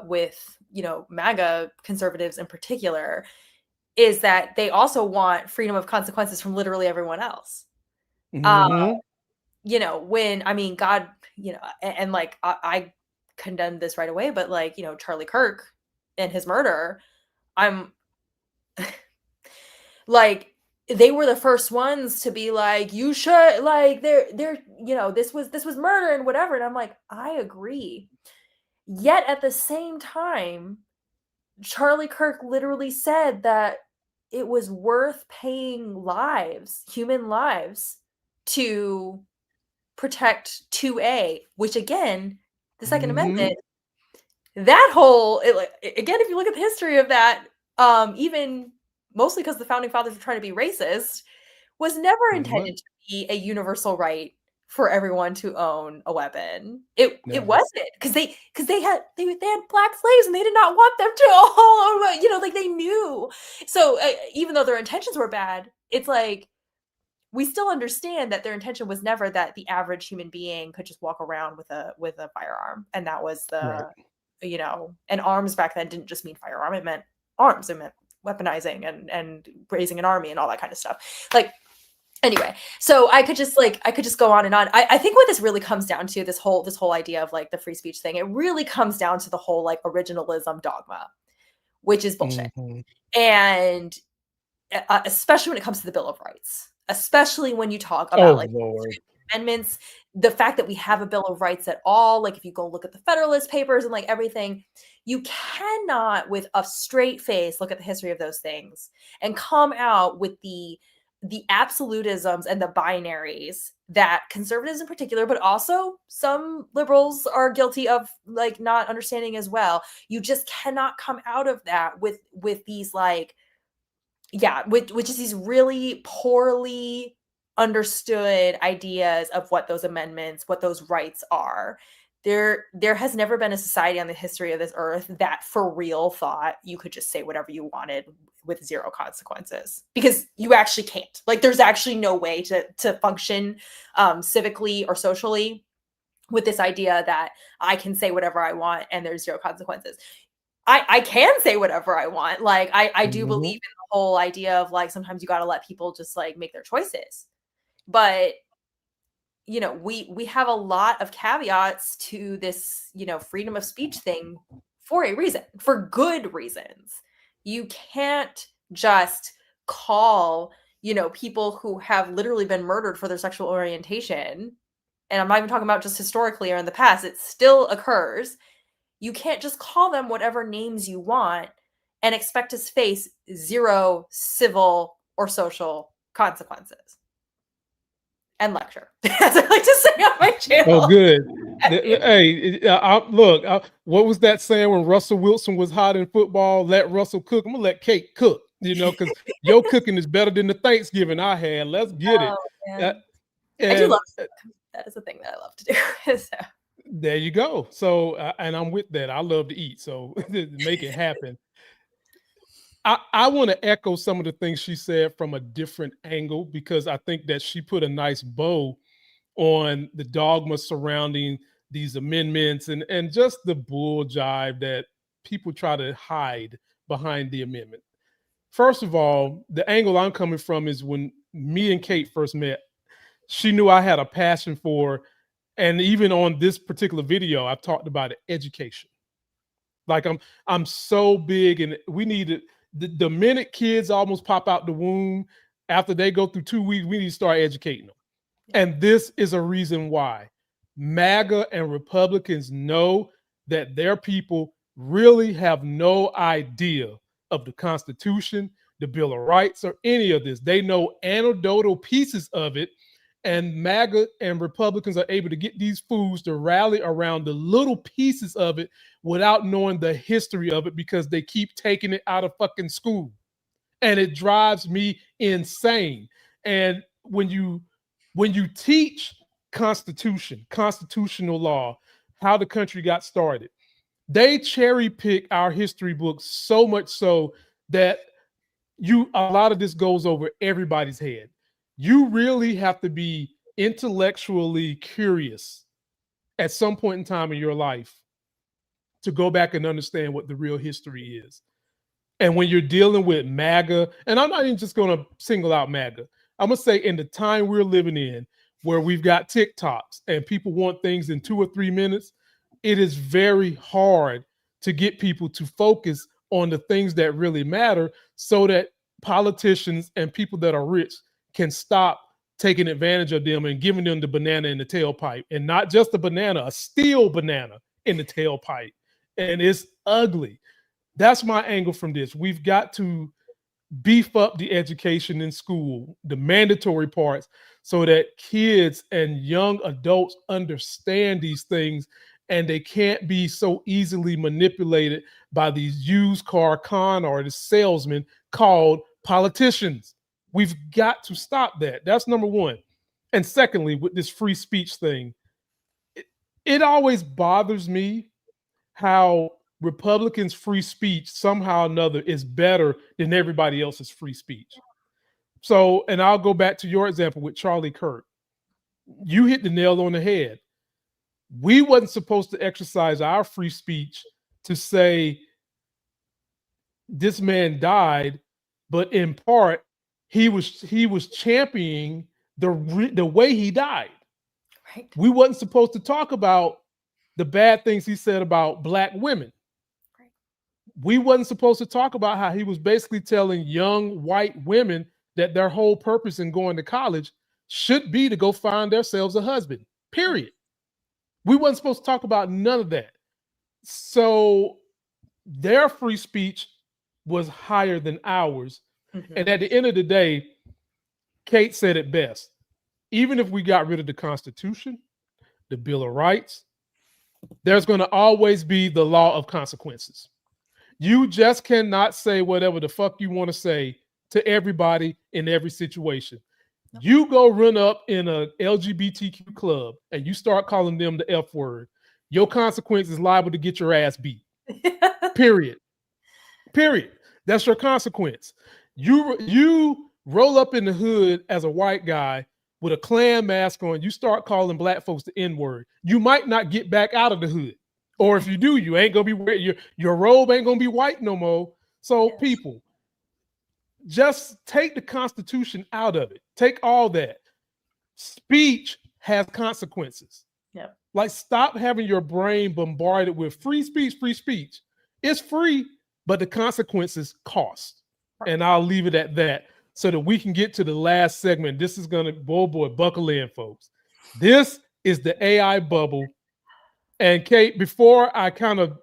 with, you know, MAGA conservatives in particular, is that they also want freedom of consequences from literally everyone else. You know, when, I mean, God, you know, and like, I condemned this right away, but like, you know, Charlie Kirk and his murder, I'm like, they were the first ones to be like, you should, like, they're, you know, this was murder and whatever. And I'm like, I agree. Yet at the same time, Charlie Kirk literally said that it was worth paying lives, human lives, to protect 2A, which again, the Second Amendment, that whole, again, if you look at the history of that, even mostly because the founding fathers were trying to be racist, was never intended to be a universal right for everyone to own a weapon. It wasn't, because they had black slaves and they did not want them to all own, you know, like they knew. So even though their intentions were bad, it's like we still understand that their intention was never that the average human being could just walk around with a firearm, and that was the you know, and arms back then didn't just mean firearm, it meant arms, it meant weaponizing and raising an army and all that kind of stuff. Like, anyway, so I could just go on and on. I think what this really comes down to, this whole idea of like the free speech thing, it really comes down to the whole like originalism dogma, which is bullshit. And especially when it comes to the Bill of Rights, especially when you talk about amendments, the fact that we have a Bill of Rights at all, like if you go look at the Federalist Papers and like everything, you cannot with a straight face look at the history of those things and come out with the absolutisms and the binaries that conservatives in particular, but also some liberals are guilty of like not understanding as well. You just cannot come out of that with these like, which is these really poorly understood ideas of what those amendments, what those rights are. There has never been a society on the history of this earth that for real thought you could just say whatever you wanted with zero consequences, because you actually can't. Like, there's actually no way to function civically or socially with this idea that I can say whatever I want and there's zero consequences. I can say whatever I want. Like I do believe in the whole idea of like sometimes you got to let people just like make their choices. But you know, we have a lot of caveats to this, you know, freedom of speech thing for a reason, for good reasons. You can't just call, you know, people who have literally been murdered for their sexual orientation, and I'm not even talking about just historically or in the past, it still occurs. You can't just call them whatever names you want and expect to face zero civil or social consequences. And lecture, as I like to say on my channel. Oh, good. Hey, look, what was that saying when Russell Wilson was hot in football? Let Russell cook. I'm gonna let Kate cook, you know, because your cooking is better than the Thanksgiving I had. Let's get it. I do love to cook. That is a thing that I love to do. So. There you go. So, and I'm with that. I love to eat, so make it happen. I want to echo some of the things she said from a different angle, because I think that she put a nice bow on the dogma surrounding these amendments and just the bull jive that people try to hide behind the amendment. First of all, the angle I'm coming from is when me and Kate first met, she knew I had a passion for, and even on this particular video, I've talked about it, education. Like I'm so big, and we need it. The minute kids almost pop out the womb, after they go through 2 weeks, we need to start educating them. And this is a reason why. MAGA and Republicans know that their people really have no idea of the Constitution, the Bill of Rights, or any of this. They know anecdotal pieces of it, and MAGA and Republicans are able to get these fools to rally around the little pieces of it without knowing the history of it, because they keep taking it out of fucking school. And it drives me insane. And when you teach constitutional law, how the country got started, they cherry pick our history books so much so that a lot of this goes over everybody's head. You really have to be intellectually curious at some point in time in your life to go back and understand what the real history is. And when you're dealing with MAGA, and I'm not even just going to single out MAGA, I'm going to say in the time we're living in, where we've got TikToks and people want things in 2 or 3 minutes, it is very hard to get people to focus on the things that really matter, so that politicians and people that are rich can stop taking advantage of them and giving them the banana in the tailpipe, and not just a banana, a steel banana in the tailpipe. And it's ugly. That's my angle from this. We've got to beef up the education in school, the mandatory parts, so that kids and young adults understand these things, and they can't be so easily manipulated by these used car con artists, salesmen called politicians. We've got to stop that. That's number one. And secondly, with this free speech thing, it always bothers me how Republicans' free speech somehow or another is better than everybody else's free speech. So, and I'll go back to your example with Charlie Kirk. You hit the nail on the head. We wasn't supposed to exercise our free speech to say this man died, but in part he was championing the way he died. Right. We wasn't supposed to talk about the bad things he said about Black women. Right. We wasn't supposed to talk about how he was basically telling young white women that their whole purpose in going to college should be to go find themselves a husband, period. We wasn't supposed to talk about none of that. So their free speech was higher than ours. Mm-hmm. And at the end of the day, Kate said it best. Even if we got rid of the Constitution, the Bill of Rights, there's going to always be the law of consequences. You just cannot say whatever the fuck you want to say to everybody in every situation. Nope. You go run up in a LGBTQ club and you start calling them the F word, your consequence is liable to get your ass beat. Period. That's your consequence. You roll up in the hood as a white guy with a Klan mask on, you start calling black folks the N-word, you might not get back out of the hood. Or if you do, you ain't gonna be wearing your robe ain't gonna be white no more. So people, just take the Constitution out of it. Take all that. Speech has consequences. Yeah. Like, stop having your brain bombarded with free speech, free speech. It's free, but the consequences cost. And I'll leave it at that so that we can get to the last segment. This is gonna, boy, buckle in, folks. This is the AI bubble. And Kate, before I kind of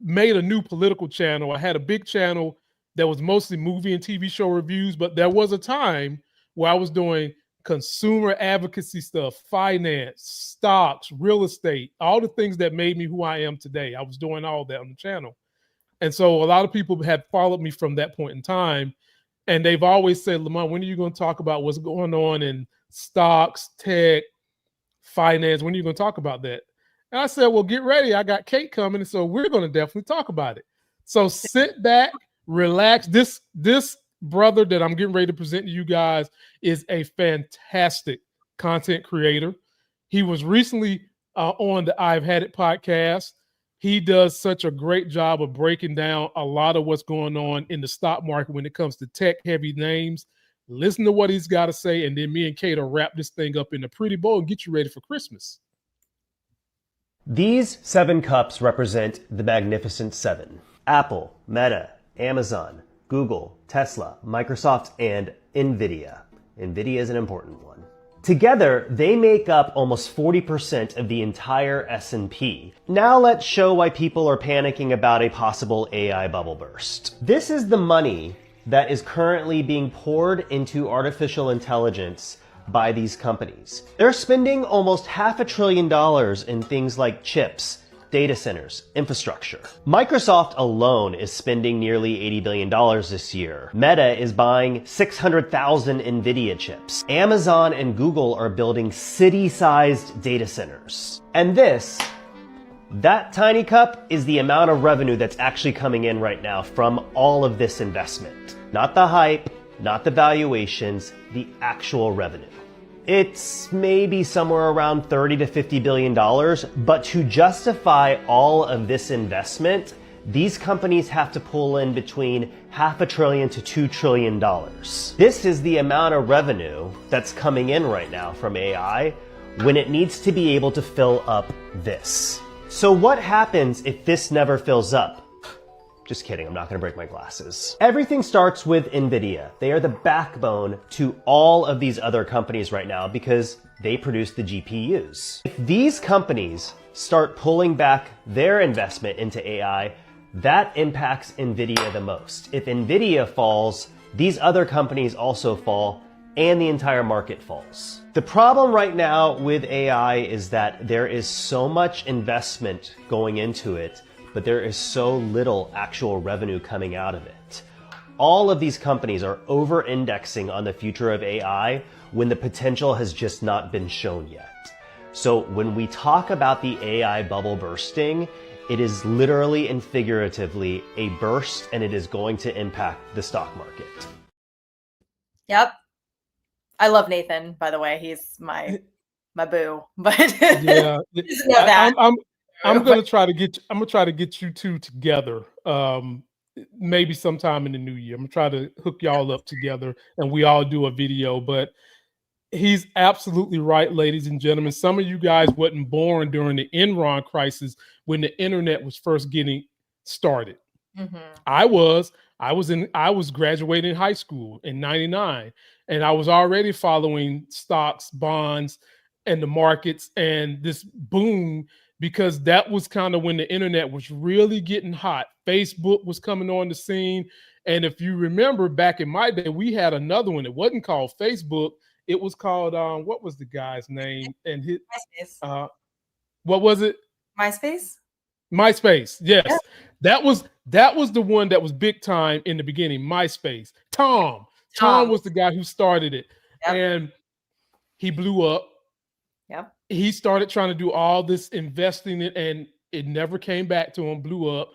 made a new political channel, I had a big channel that was mostly movie and TV show reviews, but there was a time where I was doing consumer advocacy stuff, finance, stocks, real estate, all the things that made me who I am today. I was doing all that on the channel. And so a lot of people had followed me from that point in time. And they've always said, Lamont, when are you going to talk about what's going on in stocks, tech, finance? When are you going to talk about that? And I said, well, get ready. I got Kate coming. And so we're going to definitely talk about it. So sit back, relax. This brother that I'm getting ready to present to you guys is a fantastic content creator. He was recently on the I've Had It podcast. He does such a great job of breaking down a lot of what's going on in the stock market when it comes to tech-heavy names. Listen to what he's got to say, and then me and Kate will wrap this thing up in a pretty bow and get you ready for Christmas. These 7 cups represent the Magnificent Seven. Apple, Meta, Amazon, Google, Tesla, Microsoft, and NVIDIA. NVIDIA is an important one. Together, they make up almost 40% of the entire S&P. Now let's show why people are panicking about a possible AI bubble burst. This is the money that is currently being poured into artificial intelligence by these companies. They're spending almost $500 billion in things like chips, data centers, infrastructure. Microsoft alone is spending nearly $80 billion this year. Meta is buying 600,000 NVIDIA chips. Amazon and Google are building city-sized data centers. And that tiny cup is the amount of revenue that's actually coming in right now from all of this investment. Not the hype, not the valuations, the actual revenue. It's maybe somewhere around $30 to $50 billion, but to justify all of this investment, these companies have to pull in between $500 billion to $2 trillion. This is the amount of revenue that's coming in right now from AI when it needs to be able to fill up this. So what happens if this never fills up? Just kidding, I'm not gonna break my glasses. Everything starts with NVIDIA. They are the backbone to all of these other companies right now because they produce the GPUs. If these companies start pulling back their investment into AI, that impacts NVIDIA the most. If NVIDIA falls, these other companies also fall, and the entire market falls. The problem right now with AI is that there is so much investment going into it, but there is so little actual revenue coming out of it. All of these companies are over-indexing on the future of AI when the potential has just not been shown yet. So when we talk about the AI bubble bursting, it is literally and figuratively a burst, and it is going to impact the stock market. Yep. I love Nathan, by the way. He's my boo. But yeah, that. I'm gonna try to get you two together. Maybe sometime in the new year. I'm gonna try to hook y'all up together and we all do a video. But he's absolutely right, ladies and gentlemen. Some of you guys wasn't born during the Enron crisis when the internet was first getting started. Mm-hmm. I was graduating high school in '99, and I was already following stocks, bonds, and the markets and this boom, because that was kind of when the internet was really getting hot. Facebook was coming on the scene. And if you remember back in my day, we had another one. It wasn't called Facebook. It was called, what was the guy's name? And his, what was it? MySpace? MySpace, yes. Yeah. That was the one that was big time in the beginning, MySpace. Tom was the guy who started it. Yep. And he blew up. Yep. He started trying to do all this investing in, and it never came back to him, blew up.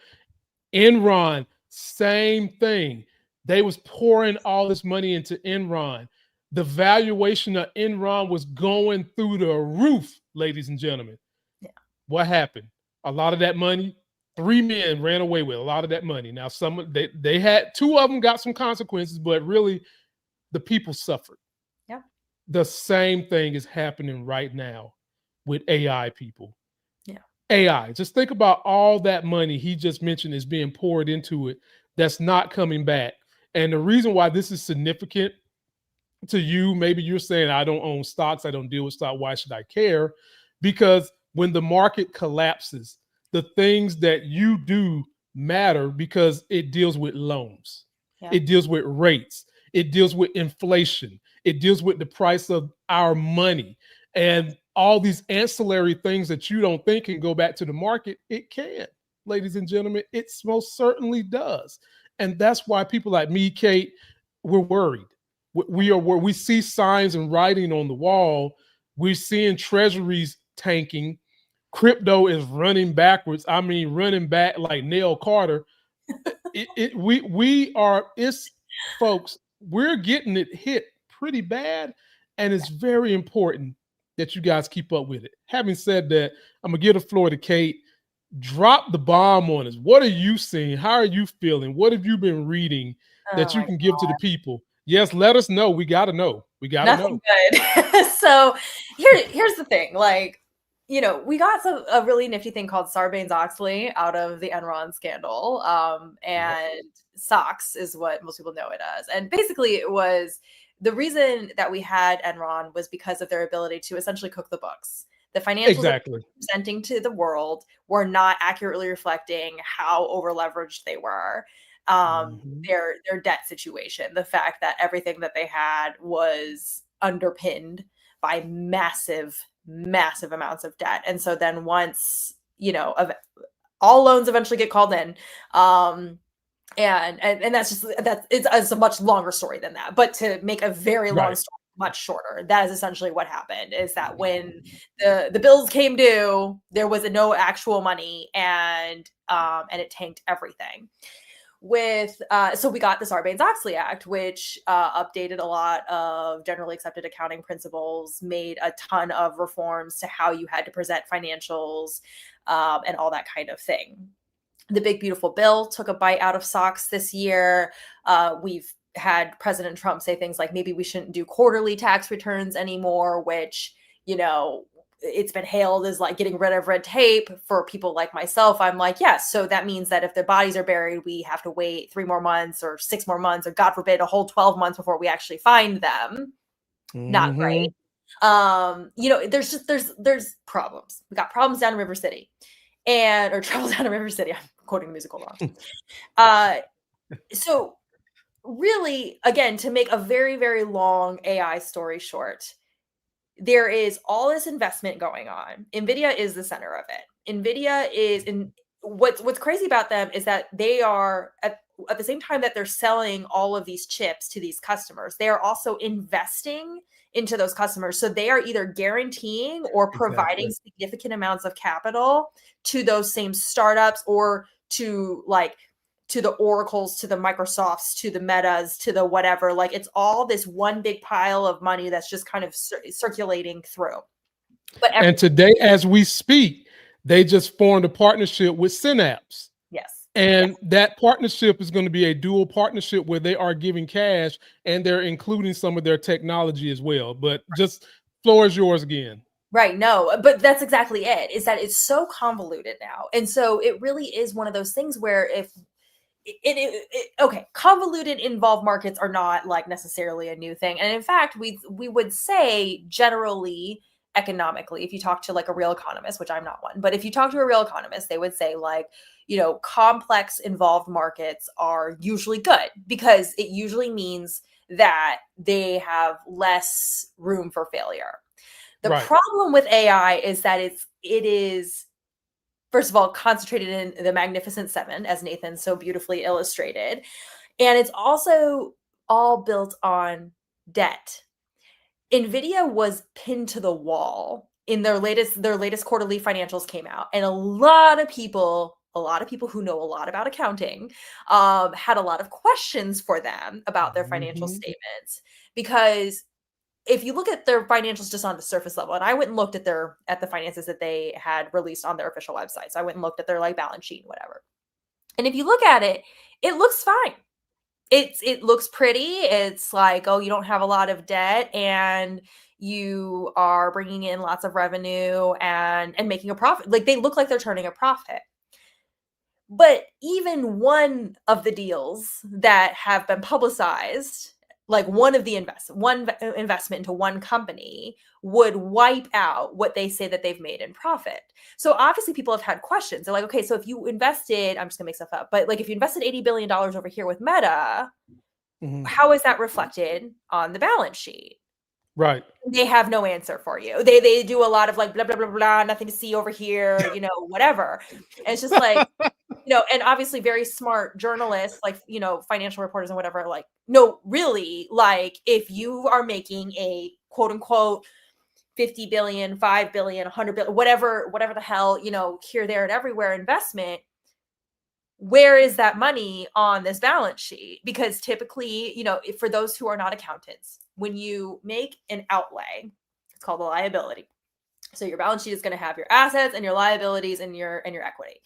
Enron, same thing. They was pouring all this money into Enron. the valuation of Enron was going through the roof, ladies and gentlemen. Yeah. What happened? A lot of that money, 3 men ran away with a lot of that money. Now, they had 2 of them got some consequences, but really the people suffered. Yeah. The same thing is happening right now with AI people. Yeah. AI. Just think about all that money he just mentioned is being poured into it that's not coming back. And the reason why this is significant to you, maybe you're saying, I don't own stocks, I don't deal with stock, why should I care? Because when the market collapses, the things that you do matter because it deals with loans. Yeah. It deals with rates. It deals with inflation. It deals with the price of our money. And all these ancillary things that you don't think can go back to the market, it can, ladies and gentlemen. It most certainly does. And that's why people like me, Kate, we're worried. We see signs and writing on the wall. We're seeing treasuries tanking. Crypto is running backwards. I mean, running back like Neil Carter. Folks, we're getting it hit pretty bad. And it's very important that you guys keep up with it. Having said that, I'm going to give the floor to Kate. Drop the bomb on us. What are you seeing? How are you feeling? What have you been reading that you can give to the people? Yes, let us know. We got to know. We got to know. Nothing good. So here's the thing. Like, you know, we got a really nifty thing called Sarbanes-Oxley out of the Enron scandal. And SOX is what most people know it as. And basically it was the reason that we had Enron was because of their ability to essentially cook the books. The financials that they were presenting to the world were not accurately reflecting how over leveraged they were. Their debt situation, the fact that everything that they had was underpinned by massive amounts of debt. And so then once, you know, all loans eventually get called in, and it's a much longer story than that. But to make a very long story much shorter, that is essentially what happened, is that when the bills came due, there was no actual money, and it tanked everything. So we got the Sarbanes-Oxley Act, which updated a lot of generally accepted accounting principles, made a ton of reforms to how you had to present financials, and all that kind of thing. The big beautiful bill took a bite out of SOX this year. We've had President Trump say things like maybe we shouldn't do quarterly tax returns anymore, which, you know, it's been hailed as like getting rid of red tape. For people like myself, I'm like, yes. So that means that if their bodies are buried, we have to wait 3 more months or 6 more months, or God forbid, a whole 12 months before we actually find them. Not great. You know, there's problems. We got problems down in River City, or trouble down in River City. I'm quoting the musical wrong. So really, again, to make a very, very long AI story short, there is all this investment going on. NVIDIA is the center of it. NVIDIA is what's crazy about them is that they are at the same time that they're selling all of these chips to these customers, they are also investing into those customers. So they are either guaranteeing or providing significant amounts of capital to those same startups, or to the Oracles, to the Microsofts, to the Metas, to the whatever. Like, it's all this one big pile of money that's just kind of circulating through. And today, as we speak, they just formed a partnership with Synapse. Yes. And that partnership is going to be a dual partnership where they are giving cash and they're including some of their technology as well. But just floor is yours again. Right. No, but that's exactly it, is that it's so convoluted now. And so it really is one of those things where if convoluted involved markets are not like necessarily a new thing. And in fact, we would say generally economically, if you talk to like a real economist, which I'm not one, but if you talk to a real economist, they would say like, you know, complex involved markets are usually good, because it usually means that they have less room for failure. The problem with AI is that it is, first of all, concentrated in the Magnificent Seven, as Nathan so beautifully illustrated. And it's also all built on debt. NVIDIA was pinned to the wall in their latest quarterly financials came out. And a lot of people who know a lot about accounting had a lot of questions for them about their financial statements, because if you look at their financials just on the surface level, and I went and looked at the finances that they had released on their official website. So I went and looked at their like balance sheet and whatever. And if you look at it, it looks fine. It looks pretty. It's like, oh, you don't have a lot of debt and you are bringing in lots of revenue and making a profit. Like they look like they're turning a profit. But even one of the deals that have been publicized, like one investment into one company would wipe out what they say that they've made in profit. So obviously people have had questions. They're like, okay, so if you invested, I'm just gonna make stuff up, but like if you invested $80 billion over here with Meta, how is that reflected on the balance sheet? Right. They have no answer for you. They do a lot of like blah, blah, blah, blah, nothing to see over here, whatever. And it's just like, and obviously very smart journalists, like, financial reporters and whatever, like, no, really, like if you are making a quote unquote 50 billion, 5 billion, 100 billion, whatever the hell, here, there, and everywhere investment, where is that money on this balance sheet? Because typically, for those who are not accountants, when you make an outlay, it's called a liability. So your balance sheet is going to have your assets and your liabilities and your equity.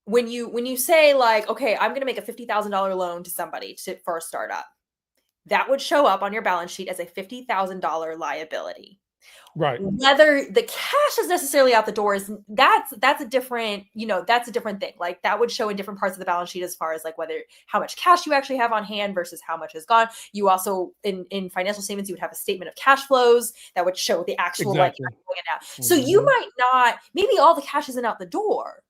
When you say like, okay, I'm going to make a $50,000 loan to somebody for a startup, that would show up on your balance sheet as a $50,000 liability. Right. Whether the cash is necessarily out the door that's a different, that's a different thing. Like that would show in different parts of the balance sheet as far as like how much cash you actually have on hand versus how much is gone. You also in financial statements, you would have a statement of cash flows that would show the actual exactly. like going out. So you might not, maybe all the cash isn't out the door,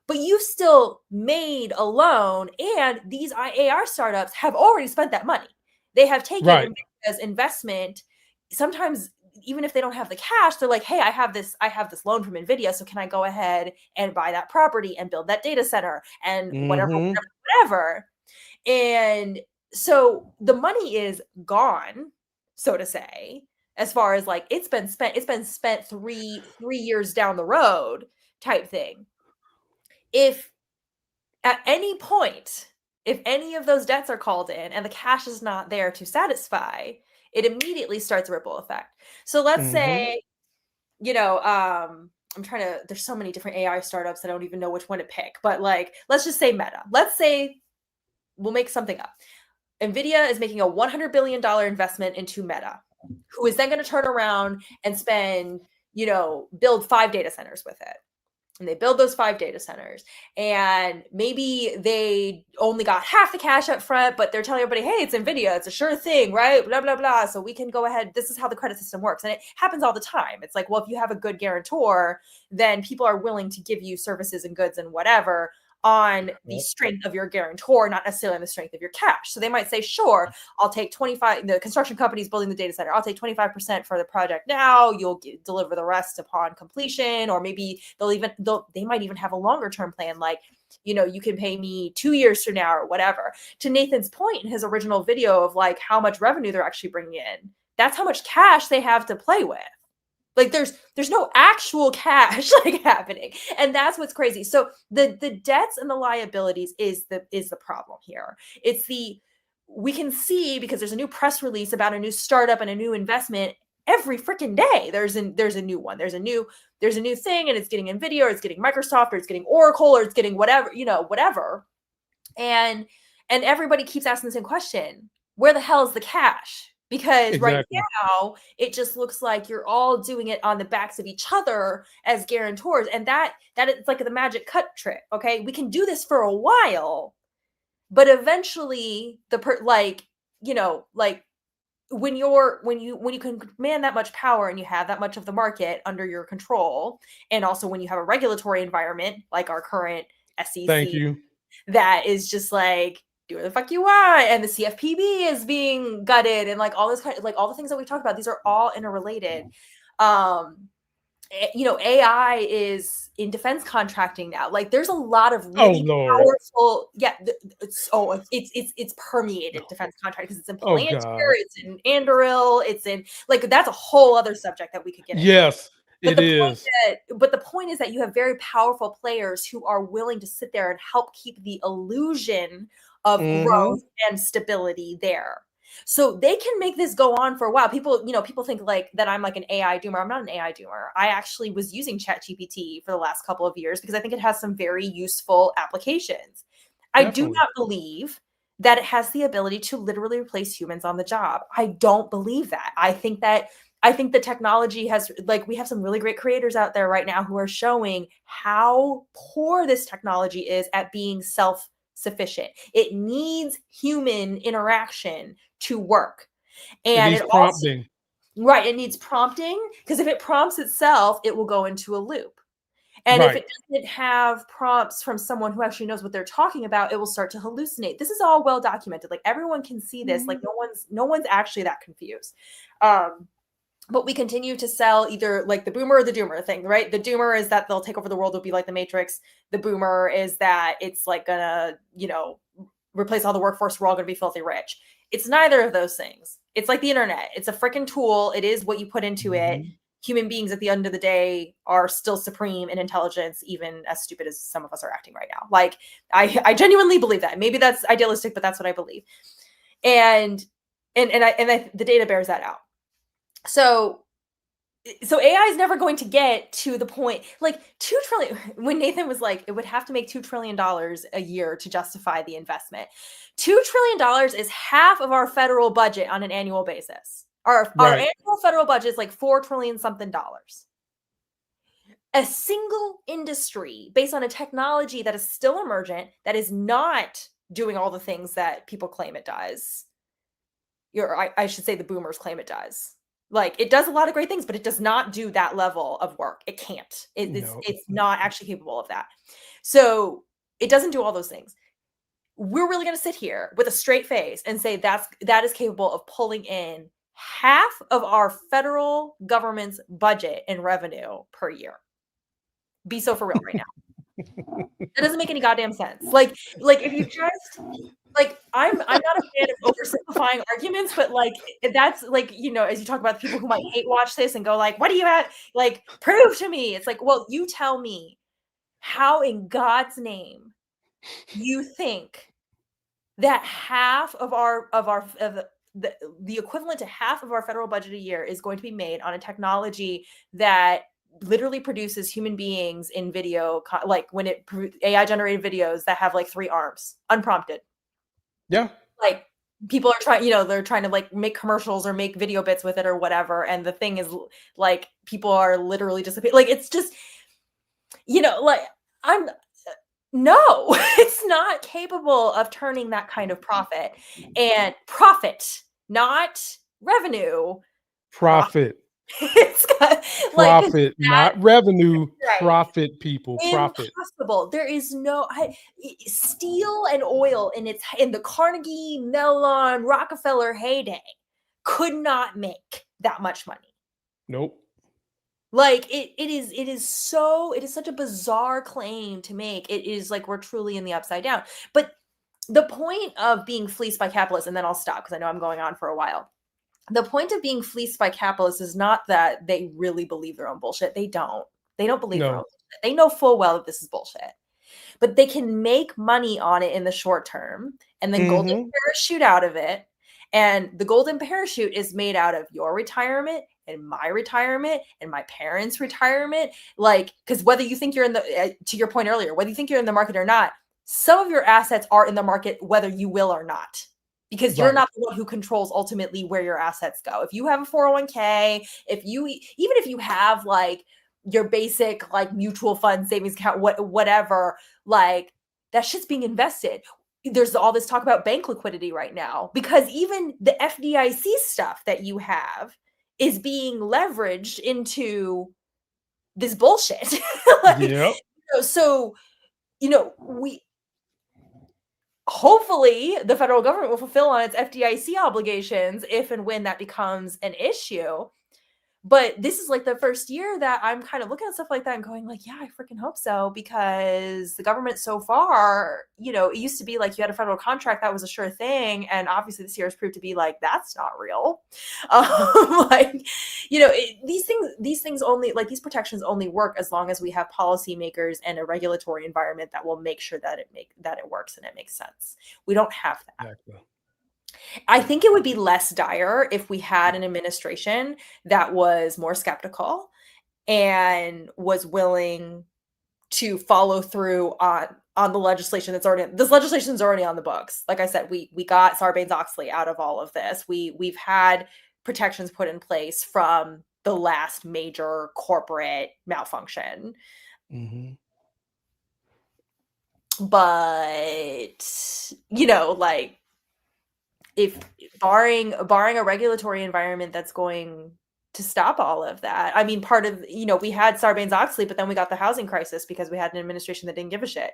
but you still made a loan, and these AR startups have already spent that money. They have taken it as investment. Sometimes even if they don't have the cash, they're like, hey, I have this loan from NVIDIA. So can I go ahead and buy that property and build that data center and whatever. And so the money is gone, so to say, as far as like, it's been spent 3 years down the road type thing. If at any point, if any of those debts are called in and the cash is not there to it immediately starts a ripple effect. So let's say, I'm trying to, there's so many different AI startups. I don't even know which one to pick, but like, let's just say Meta. Let's say we'll make something up. NVIDIA is making a $100 billion investment into Meta, who is then going to turn around and spend, build 5 data centers with it. And they build those 5 data centers, and maybe they only got half the cash up front, but they're telling everybody, hey, it's NVIDIA, it's a sure thing, right? Blah, blah, blah. So we can go ahead. This is how the credit system works. And it happens all the time. It's like, well, if you have a good guarantor, then people are willing to give you services and goods and whatever on the strength of your guarantor, not necessarily on the strength of your cash. So they might say, sure, I'll take 25, the construction company's building the data center, I'll take 25% for the project now, you'll deliver the rest upon completion, or maybe they might even have a longer term plan, like, you can pay me 2 years from now or whatever. To Nathan's point in his original video of like how much revenue they're actually bringing in, that's how much cash they have to play with. Like there's no actual cash like happening. And that's what's crazy. So the debts and the liabilities is the problem here. We can see, because there's a new press release about a new startup and a new investment every freaking day. There's a new one. There's a new thing, and it's getting NVIDIA, or it's getting Microsoft, or it's getting Oracle, or it's getting whatever, whatever. And everybody keeps asking the same question. Where the hell is the cash? Because right now, it just looks like you're all doing it on the backs of each other as guarantors. And that is like the magic cut trick. Okay. We can do this for a while, but eventually when you can command that much power and you have that much of the market under your control, and also when you have a regulatory environment like our current SEC, thank you, that is just like, do whatever the fuck you want, and the CFPB is being gutted, and like all this kind of, like all the things that we talked about, these are all interrelated. AI is in defense contracting now. Like there's a lot of really powerful, it's permeated defense contracting, because it's in Palantir, it's in Anduril, it's in, like, that's a whole other subject that we could get into. Yes. But the point is that you have very powerful players who are willing to sit there and help keep the illusion of growth and stability there. So they can make this go on for a while. People think like that I'm like an AI doomer. I'm not an AI doomer. I actually was using ChatGPT for the last couple of years because I think it has some very useful applications. I do not believe that it has the ability to literally replace humans on the job. I don't believe that. I think the technology has, like, we have some really great creators out there right now who are showing how poor this technology is at being self-sufficient. It needs human interaction to work. And it needs prompting. Right. It needs prompting, because if it prompts itself, it will go into a loop. And if it doesn't have prompts from someone who actually knows what they're talking about, it will start to hallucinate. This is all well documented. Like, everyone can see this. Like, no one's actually that confused. But we continue to sell either like the boomer or the doomer thing, right? The doomer is that they'll take over the world, it'll be like the Matrix. The boomer is that it's like gonna, replace all the workforce. We're all gonna be filthy rich. It's neither of those things. It's like the internet. It's a freaking tool. It is what you put into it. Human beings at the end of the day are still supreme in intelligence, even as stupid as some of us are acting right now. Like, I genuinely believe that. Maybe that's idealistic, but that's what I believe. And the data bears that out. So AI is never going to get to the point, like, 2 trillion, when Nathan was like, it would have to make $2 trillion a year to justify the investment. $2 trillion is half of our federal budget on an annual basis. Our annual federal budget is like $4 trillion something dollars. A single industry based on a technology that is still emergent, that is not doing all the things that people claim it does. I should say the boomers claim it does. Like, it does a lot of great things, but it does not do that level of work. It can't. It's not actually capable of that. So it doesn't do all those things. We're really going to sit here with a straight face and say that is capable of pulling in half of our federal government's budget and revenue per year. Be so for real right now. That doesn't make any goddamn sense. Like if you just, like, I'm not a fan of oversimplifying arguments, but like, that's like, as you talk about the people who might hate watch this and go like, what do you have? Like, prove to me. It's like, well, you tell me how in God's name you think that half of the equivalent to half of our federal budget a year is going to be made on a technology that literally produces human beings in video, like when it AI generated videos that have like 3 arms, unprompted. Yeah. Like, people are trying, they're trying to like make commercials or make video bits with it or whatever. And the thing is, like, people are literally disappearing. Like, it's just, like, no, it's not capable of turning that kind of profit. And profit, not revenue. Profit. It's got, profit, not revenue. Right. Profit, people. Profit. Impossible. There is no steel and oil in the Carnegie Mellon Rockefeller heyday could not make that much money. Nope. Like, it is such a bizarre claim to make. It is like we're truly in the upside down. But the point of being fleeced by capitalists, and then I'll stop because I know I'm going on for a while. The point of being fleeced by capitalists is not that they really believe their own bullshit. They don't believe their own bullshit. They know full well that this is bullshit. But they can make money on it in the short term and then golden parachute out of it. And the golden parachute is made out of your retirement and my retirement and my parents' retirement. Like, because whether you think you're in the, to your point earlier, whether you think you're in the market or not, some of your assets are in the market, whether you will or not. Because you're not the one who controls ultimately where your assets go. If you have a 401k, even if you have like your basic like mutual fund savings account, whatever, like that shit's being invested. There's all this talk about bank liquidity right now because even the FDIC stuff that you have is being leveraged into this bullshit. So hopefully the federal government will fulfill on its FDIC obligations if and when that becomes an issue. But this is like the first year that I'm kind of looking at stuff like that and going like, yeah, I freaking hope so, because the government so far, it used to be like you had a federal contract that was a sure thing. And obviously this year has proved to be like, that's not real. These things only, like these protections only work as long as we have policymakers and a regulatory environment that will make sure that it works and it makes sense. We don't have that. Exactly. I think it would be less dire if we had an administration that was more skeptical and was willing to follow through on the legislation that's already, this legislation is already on the books. Like I said, we got Sarbanes-Oxley out of all of this. We've had protections put in place from the last major corporate malfunction. Mm-hmm. But, you know, like, if barring a regulatory environment that's going to stop all of that. I mean, part of, you know, we had Sarbanes-Oxley, but then we got the housing crisis because we had an administration that didn't give a shit.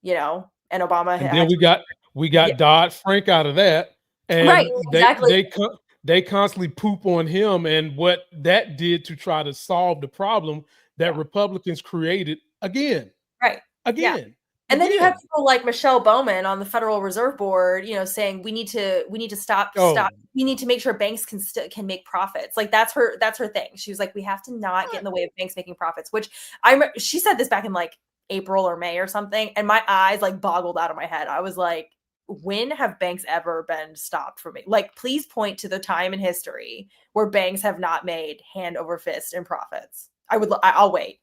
You know, and Obama and then we got Dodd-Frank out of that. And right, exactly. They constantly poop on him and what that did to try to solve the problem that Republicans created again. Right. Again. Yeah. And then you have people like Michelle Bowman on the Federal Reserve Board, you know, saying we need to stop. We need to make sure banks can make profits. Like that's her thing. She was like, we have to not get in the way of banks making profits, which she said this back in like April or May or something. And my eyes like boggled out of my head. I was like, when have banks ever been stopped from it? Like, please point to the time in history where banks have not made hand over fist in profits. I'll wait.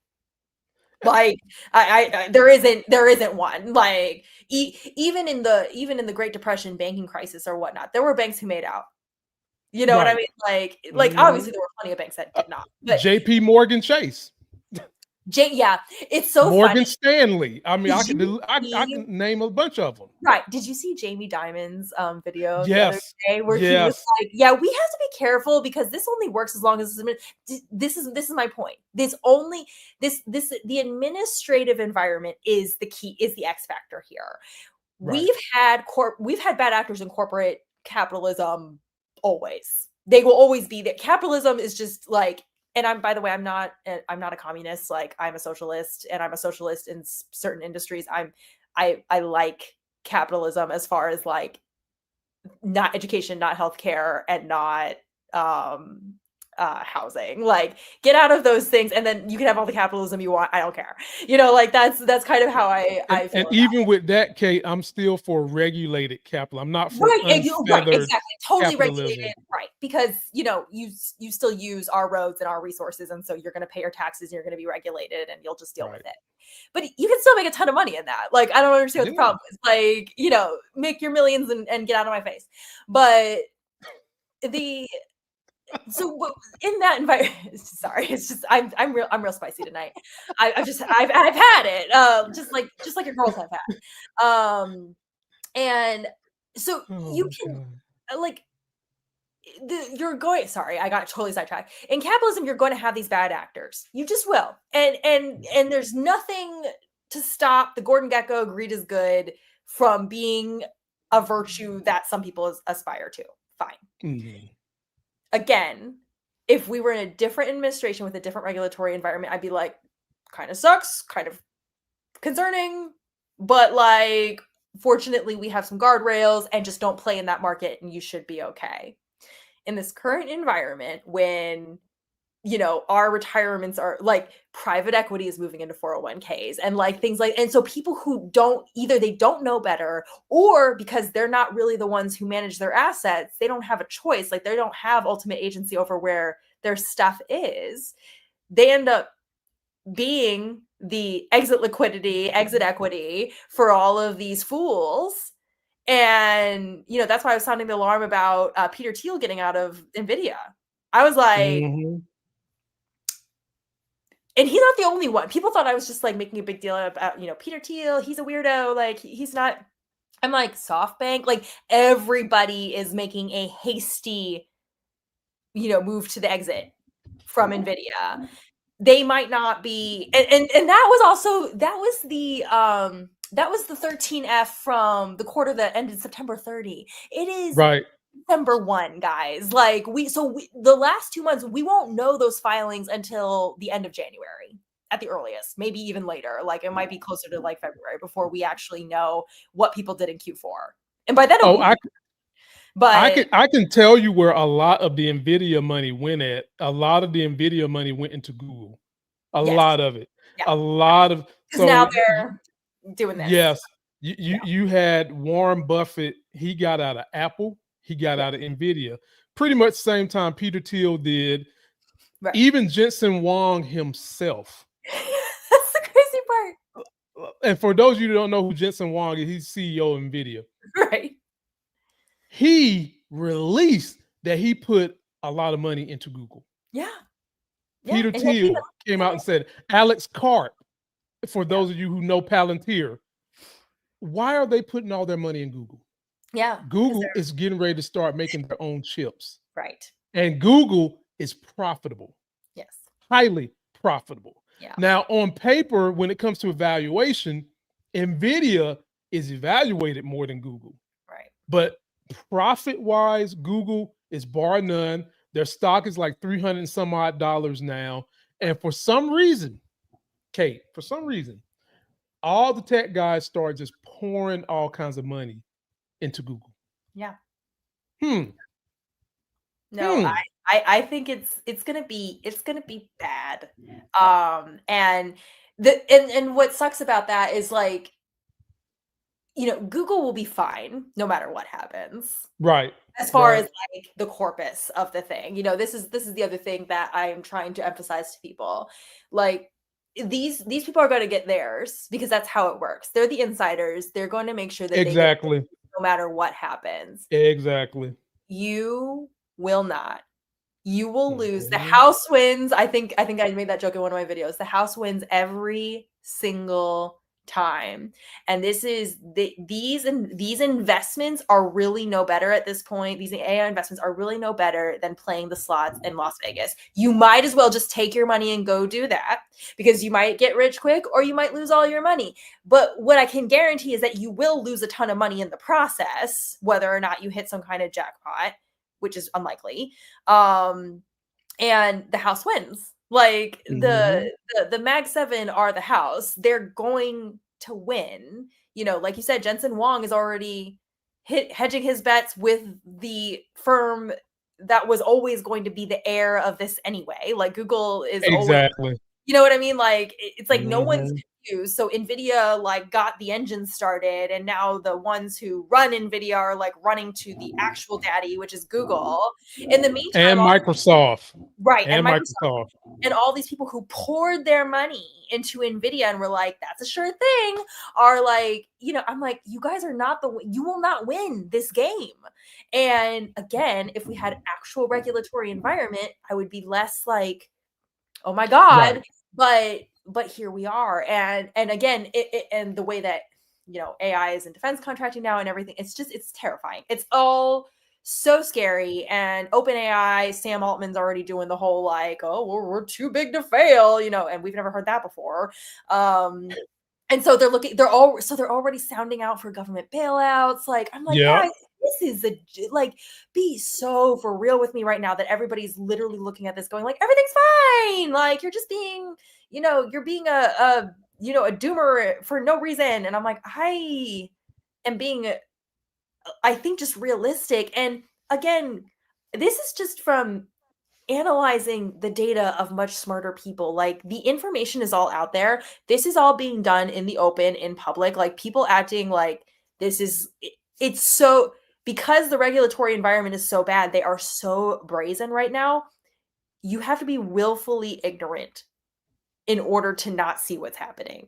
Like there isn't one. Like even in the Great Depression banking crisis or whatnot, there were banks who made out. You know what I mean? Like obviously there were plenty of banks that did not. But JP Morgan Chase. It's so Morgan funny. Stanley. I mean, I can name a bunch of them. Right. Did you see Jamie Dimon's video yes. the other day where he was like, yeah, we have to be careful because this only works as long as this is my point. The administrative environment is the key, is the X factor here. Right. We've had bad actors in corporate capitalism always. They will always be there. Capitalism is just like, and by the way, I'm not a communist. Like I'm a socialist, and I'm a socialist in certain industries. I like capitalism as far as like not education, not healthcare, and not housing. Like get out of those things, and then you can have all the capitalism you want. I don't care. You know, like that's kind of how I feel. And even with that, Kate, I'm still for regulated capital. I'm not for exactly, totally regulated, right? Because you know you still use our roads and our resources, and so you're going to pay your taxes, and you're going to be regulated, and you'll just deal with it. But you can still make a ton of money in that. Like I don't understand what the problem is. Like you know, make your millions and get out of my face. But so in that environment, sorry, it's just I'm real spicy tonight. I've had it, just like your girls have had, and so you can like you're going. Sorry, I got totally sidetracked. In capitalism, you're going to have these bad actors. You just will, and there's nothing to stop the Gordon Gekko greed is good from being a virtue that some people aspire to. Fine. Mm-hmm. Again, if we were in a different administration with a different regulatory environment, I'd be like, kind of sucks, kind of concerning, but like, fortunately, we have some guardrails and just don't play in that market and you should be okay. In this current environment, when, you know, our retirements are like private equity is moving into 401ks and like things like, and so people who they don't know better, or because they're not really the ones who manage their assets, they don't have a choice. Like they don't have ultimate agency over where their stuff is. They end up being the exit liquidity, exit equity for all of these fools. And, you know, that's why I was sounding the alarm about Peter Thiel getting out of NVIDIA. I was like, and he's not the only one. People thought I was just like making a big deal about, you know, Peter Thiel, he's a weirdo. Like he's not, I'm like SoftBank, like everybody is making a hasty, you know, move to the exit from NVIDIA. They might not be, and that was the 13F from the quarter that ended September 30. It is right. December 1, guys. Like the last 2 months, we won't know those filings until the end of January at the earliest, maybe even later. Like it might be closer to like February before we actually know what people did in Q4. And by then, I can tell you where a lot of the NVIDIA money went at. A lot of the NVIDIA money went into Google. A lot of it. Yeah. A lot of. So now they're doing this. You had Warren Buffett. He got out of Apple. He got out of Nvidia. Pretty much same time Peter Thiel did. Right. Even Jensen Huang himself. That's the crazy part. And for those of you who don't know who Jensen Huang is, he's CEO of Nvidia. Right. He released that he put a lot of money into Google. Yeah. Peter Thiel came out and said, Alex Karp, for those of you who know Palantir, why are they putting all their money in Google? Yeah. Google is getting ready to start making their own chips. Right. And Google is profitable. Yes. Highly profitable. Yeah. Now, on paper, when it comes to evaluation, NVIDIA is evaluated more than Google. Right. But profit-wise, Google is bar none. Their stock is like $300 and some odd now. And for some reason, Kate, all the tech guys started just pouring all kinds of money into Google. Yeah. No, I think it's gonna be bad. And what sucks about that is like, Google will be fine no matter what happens. Right. As far as like the corpus of the thing. This is the other thing that I am trying to emphasize to people. Like these people are going to get theirs because that's how it works. They're the insiders. They're going to make sure that they get no matter what happens. Exactly. You will not. You will lose. The house wins. I think I made that joke in one of my videos. The house wins every single time. And these investments are really no better at this point. These AI investments are really no better than playing the slots in Las Vegas. You might as well just take your money and go do that because you might get rich quick or you might lose all your money. But what I can guarantee is that you will lose a ton of money in the process, whether or not you hit some kind of jackpot, which is unlikely. And the house wins. Like the Mag 7 are the house. They're going to win. Like you said, Jensen Huang is already hedging his bets with the firm that was always going to be the heir of this anyway. Like Google is exactly. Always, you know what I mean? Like it's like no one's confused. So NVIDIA like got the engine started, and now the ones who run NVIDIA are like running to the actual daddy, which is Google. In the meantime, and Microsoft, right? And Microsoft, and all these people who poured their money into NVIDIA and were like, "That's a sure thing," are like, I'm like, you guys are not you will not win this game. And again, if we had actual regulatory environment, I would be less like, oh my God. Right. But here we are. And again, and the way that, AI is in defense contracting now and everything, it's terrifying. It's all so scary. And OpenAI, Sam Altman's already doing the whole like, oh, we're too big to fail, and we've never heard that before. And so they're already sounding out for government bailouts. Like, I'm like, guys, this is be so for real with me right now that everybody's literally looking at this going like, everything's fine. Like, you're just being, you're being a doomer for no reason. And I'm like, I am being, I think, just realistic. And again, this is just from analyzing the data of much smarter people. Like, the information is all out there. This is all being done in the open, in public, like people acting like it's so, because the regulatory environment is so bad, they are so brazen right now. You have to be willfully ignorant in order to not see what's happening.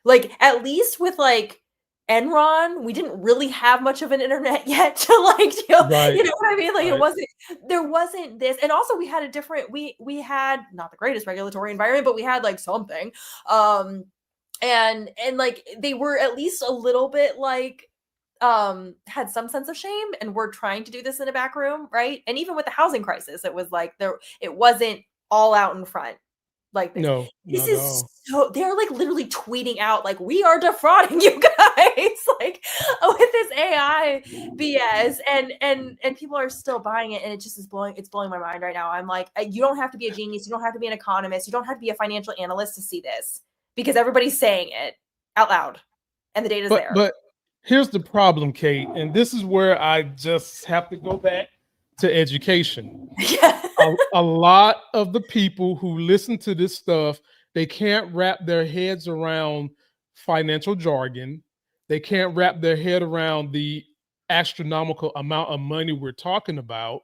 Like, at least with like Enron, we didn't really have much of an internet yet to like, you know what I mean? Like, there wasn't this. And also we had a different, we had not the greatest regulatory environment, but we had like something. And like, they were at least a little bit like, had some sense of shame, and we're trying to do this in a back room, right? And even with the housing crisis, it was like it wasn't all out in front. Like, this is so, they're like literally tweeting out like, we are defrauding you guys, like, with this AI BS, and people are still buying it, and it just is blowing my mind right now. I'm like, you don't have to be a genius, you don't have to be an economist, you don't have to be a financial analyst to see this, because everybody's saying it out loud, and the data's there. But here's the problem, Kate, and this is where I just have to go back to education. A lot of the people who listen to this stuff, they can't wrap their heads around financial jargon. They can't wrap their head around the astronomical amount of money we're talking about.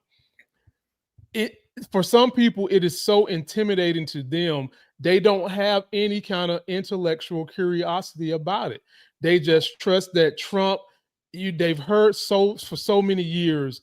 For some people, it is so intimidating to them. They don't have any kind of intellectual curiosity about it. They just trust that Trump, they've heard for so many years,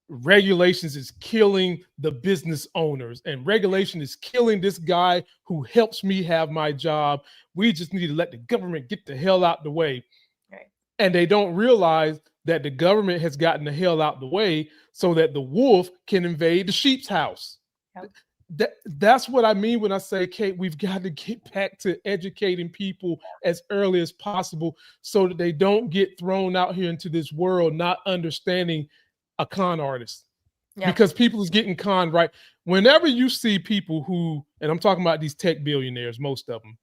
regulations is killing the business owners, and regulation is killing this guy who helps me have my job. We just need to let the government get the hell out the way. Right. And they don't realize that the government has gotten the hell out the way so that the wolf can invade the sheep's house. Yep. That's what I mean when I say, Kate, we've got to get back to educating people as early as possible so that they don't get thrown out here into this world not understanding a con artist. Yep. Because people is getting conned right. Whenever you see people who, and I'm talking about these tech billionaires, most of them,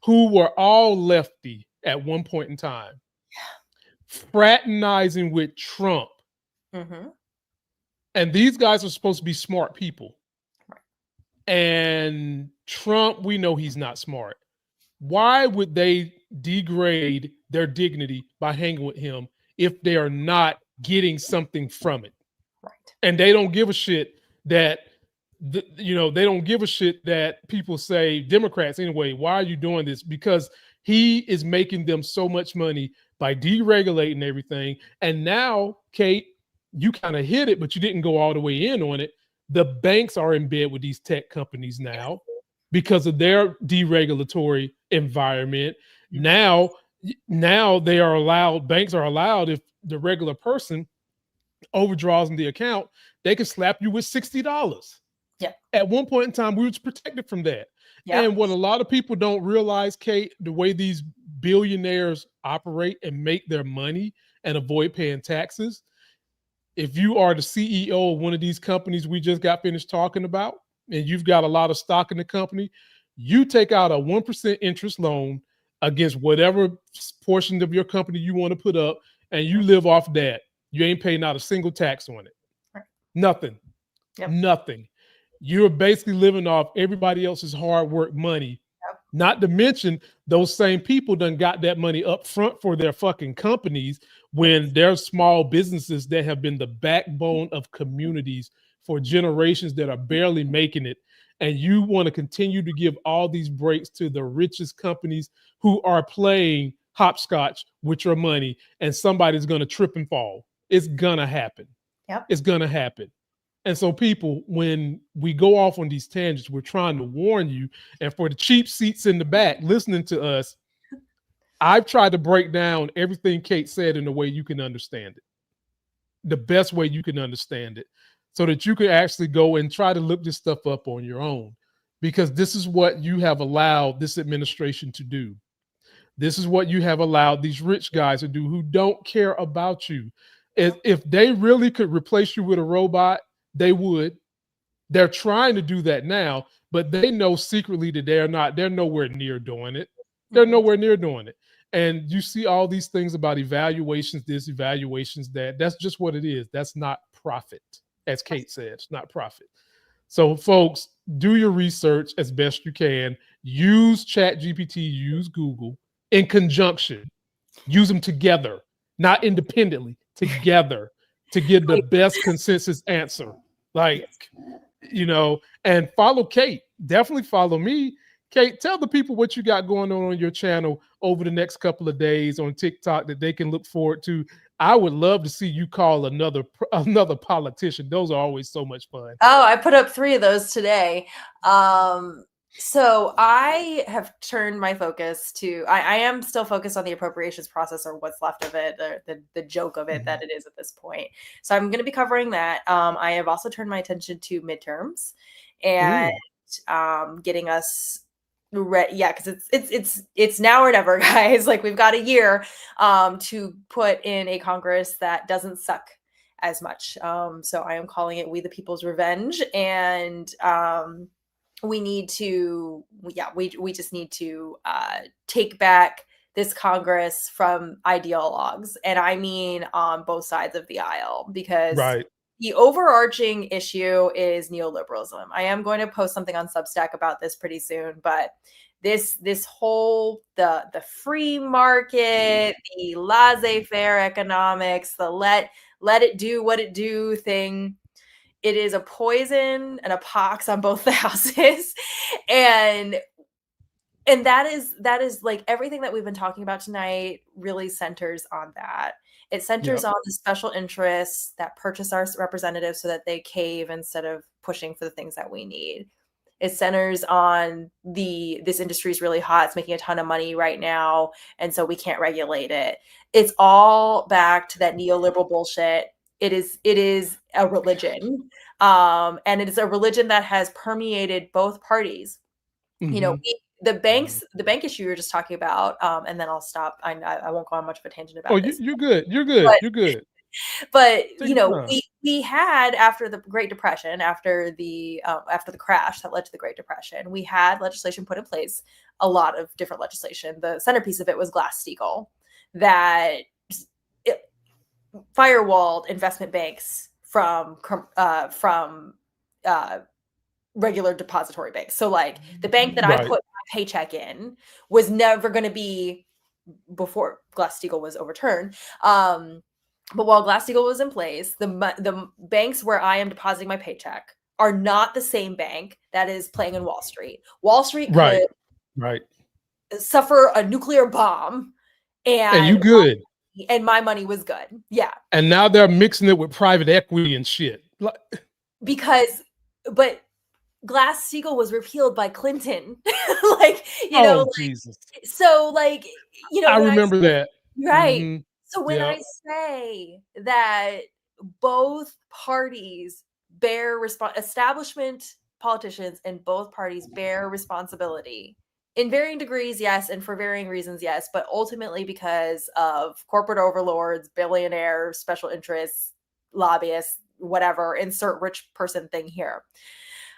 who were all lefty at one point in time, fraternizing with Trump. Mm-hmm. And these guys are supposed to be smart people. Right. And Trump, we know he's not smart. Why would they degrade their dignity by hanging with him if they are not getting something from it? Right. And they don't give a shit that, they don't give a shit that people say, Democrats anyway, why are you doing this? Because he is making them so much money by deregulating everything. And now, Kate, you kind of hit it, but you didn't go all the way in on it. The banks are in bed with these tech companies now because of their deregulatory environment. Now they are allowed, banks are allowed, if the regular person overdraws in the account, they can slap you with $60. Yeah. At one point in time, we were protected from that. Yeah. And what a lot of people don't realize, Kate, the way these billionaires operate and make their money and avoid paying taxes. If you are the CEO of one of these companies we just got finished talking about, and you've got a lot of stock in the company, you take out a 1% interest loan against whatever portion of your company you want to put up, and you live off that. You ain't paying out a single tax on it. Right. Nothing. Yep. Nothing. You're basically living off everybody else's hard work money. Yep. Not to mention those same people done got that money up front for their fucking companies when they're small businesses that have been the backbone of communities for generations that are barely making it. And you want to continue to give all these breaks to the richest companies who are playing hopscotch with your money, and somebody's going to trip and fall. It's going to happen. Yep. It's going to happen. And so people, when we go off on these tangents, we're trying to warn you. And for the cheap seats in the back listening to us, I've tried to break down everything Kate said in a way you can understand it. The best way you can understand it, so that you can actually go and try to look this stuff up on your own. Because this is what you have allowed this administration to do. This is what you have allowed these rich guys to do who don't care about you. If they really could replace you with a robot, they would. They're trying to do that now, but they know secretly that they're nowhere near doing it. They're nowhere near doing it. And you see all these things about evaluations, this, evaluations, that. That's just what it is. That's not profit, as Kate said. It's not profit. So, folks, do your research as best you can. Use ChatGPT, use Google in conjunction. Use them together, not independently, together, to get the best consensus answer. And follow Kate. Definitely follow me. Kate, tell the people what you got going on your channel over the next couple of days on TikTok that they can look forward to. I would love to see you call another politician. Those are always so much fun. Oh, I put up 3 of those today. So I have turned my focus to, I am still focused on the appropriations process, or what's left of it, the joke of it that it is at this point. So I'm going to be covering that. I have also turned my attention to midterms and getting us ready. Yeah, because it's now or never, guys. Like, we've got a year to put in a Congress that doesn't suck as much. So I am calling it We the People's Revenge, and we need to, we just need to take back this Congress from ideologues. And I mean on both sides of the aisle, because the overarching issue is neoliberalism. I am going to post something on Substack about this pretty soon, but this whole the free market, the laissez-faire economics, the let it do what it do thing. It is a poison and a pox on both the houses. And that is like everything that we've been talking about tonight really centers on that. It centers on the special interests that purchase our representatives so that they cave instead of pushing for the things that we need. It centers on this industry is really hot. It's making a ton of money right now. And so we can't regulate it. It's all back to that neoliberal bullshit. It is a religion. And it is a religion that has permeated both parties. Mm-hmm. You know, the bank issue you're just talking about, and then I'll stop. I won't go on much of a tangent about this. You're good. You're good. But you know, we had after the Great Depression, after the crash that led to the Great Depression, we had legislation put in place, a lot of different legislation. The centerpiece of it was Glass-Steagall, that firewalled investment banks from regular depository banks. So like the bank that I put my paycheck in was never going to be, before Glass-Steagall was overturned. But while Glass-Steagall was in place, the banks where I am depositing my paycheck are not the same bank that is playing in Wall Street. Wall Street could suffer a nuclear bomb, and you good. And my money was good. Yeah. And now they're mixing it with private equity and shit. But Glass-Steagall was repealed by Clinton. Like, you know, Jesus. So like, you know, I remember that. Right. Mm-hmm. So when I say that both parties bear establishment politicians and both parties bear responsibility in varying degrees, yes, and for varying reasons, yes, but ultimately because of corporate overlords, billionaires, special interests, lobbyists, whatever, insert rich person thing here.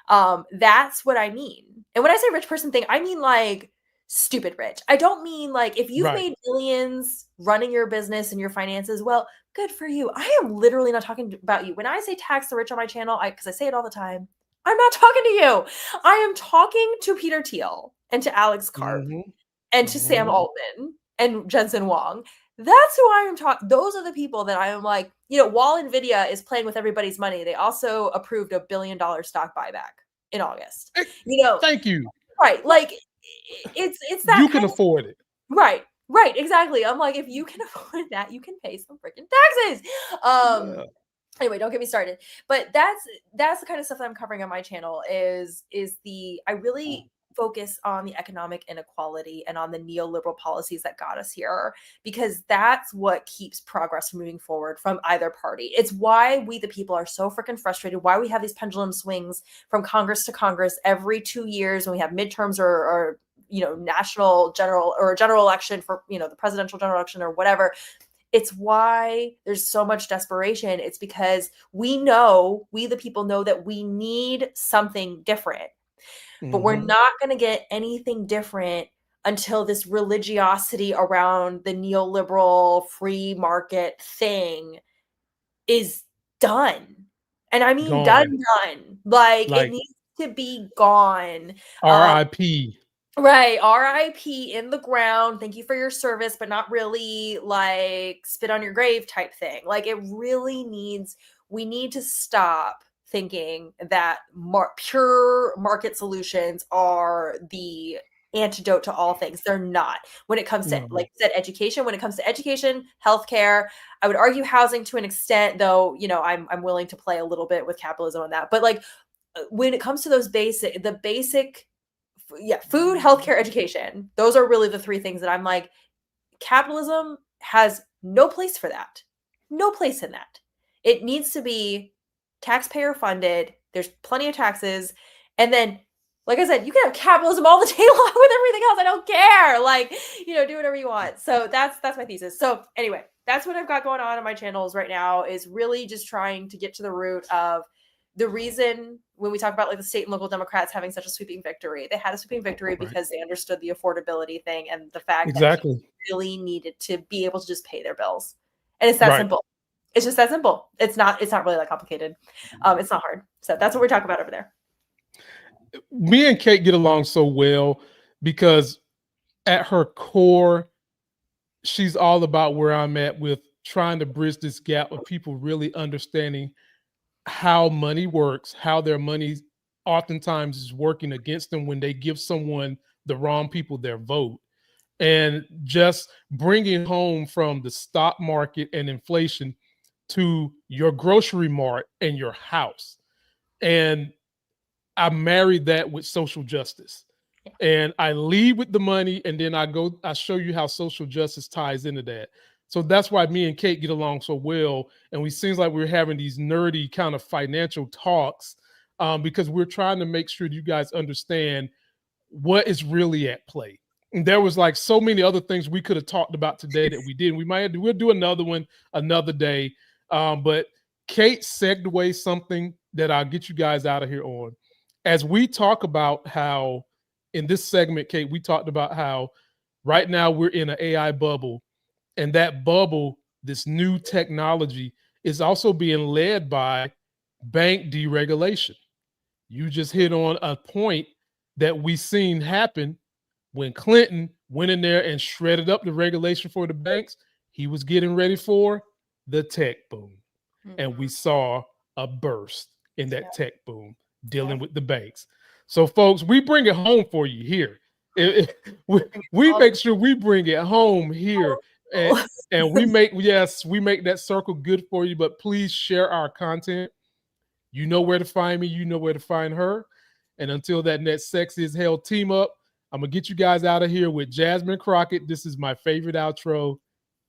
That's what I mean. And when I say rich person thing, I mean like stupid rich. I don't mean like if you've made millions running your business and your finances, well, good for you. I am literally not talking about you. When I say tax the rich on my channel, because I say it all the time, I'm not talking to you. I am talking to Peter Thiel and to Alex Karp and to Sam Altman and Jensen Huang. That's who I am talking. Those are the people that I am like, you know, while NVIDIA is playing with everybody's money, they also approved $1 billion stock buyback in August. You know, thank you. Right. Like it's that you can afford it. Right. Exactly. I'm like, if you can afford that, you can pay some freaking taxes. Anyway, don't get me started. But that's the kind of stuff that I'm covering on my channel is I really focus on the economic inequality and on the neoliberal policies that got us here, because that's what keeps progress moving forward from either party. It's why we, the people, are so freaking frustrated, why we have these pendulum swings from Congress to Congress every 2 years when we have midterms or you know, national general or general election for, you know, the presidential general election or whatever. It's why there's so much desperation. It's because we the people know that we need something different, but we're not going to get anything different until this religiosity around the neoliberal free market thing is done. And I mean, done. Like it needs to be gone. R.I.P. Right. RIP in the ground. Thank you for your service, but not really like spit on your grave type thing. Like it really we need to stop thinking that pure market solutions are the antidote to all things. They're not. When it comes to, like I said, education, healthcare, I would argue housing to an extent, though, you know, I'm willing to play a little bit with capitalism on that. But like when it comes to those basic food, healthcare, education, those are really the three things that I'm like, capitalism has no place for that. No place in that. It needs to be taxpayer funded. There's plenty of taxes. And then, like I said, you can have capitalism all the day long with everything else. I don't care. Like, you know, do whatever you want. So that's my thesis. So anyway, that's what I've got going on my channels right now, is really just trying to get to the root of the reason when we talk about like the state and local Democrats having such a sweeping victory. They had a sweeping victory because they understood the affordability thing and the fact that people really needed to be able to just pay their bills. And it's that simple. It's just that simple. It's not really that complicated. It's not hard. So that's what we're talking about over there. Me and Kate get along so well because at her core, she's all about where I'm at with trying to bridge this gap of people really understanding how money works, how their money oftentimes is working against them when they give someone, the wrong people, their vote. And just bringing home from the stock market and inflation to your grocery mart and your house. And I married that with social justice. And I lead with the money, and then I show you how social justice ties into that. So that's why me and Kate get along so well. And we seems like we're having these nerdy kind of financial talks because we're trying to make sure you guys understand what is really at play. And there was like so many other things we could have talked about today that we didn't. We'll do another one another day. But Kate segued away something that I'll get you guys out of here on. As we talk about how in this segment, Kate, we talked about how right now we're in an AI bubble, and that bubble, this new technology, is also being led by bank deregulation. You just hit on a point that we seen happen when Clinton went in there and shredded up the regulation for the banks. He was getting ready for the tech boom. And we saw a burst in that tech boom dealing with the banks. So folks, we bring it home for you here. We make sure we bring it home here. And we make that circle good for you, but please share our content. You know where to find me. You know where to find her. And until that next Sexy as Hell team up, I'm going to get you guys out of here with Jasmine Crockett. This is my favorite outro.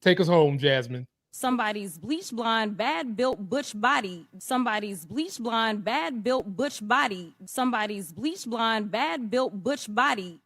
Take us home, Jasmine. Somebody's bleach blonde, bad built butch body. Somebody's bleach blonde, bad built butch body. Somebody's bleach blonde, bad built butch body.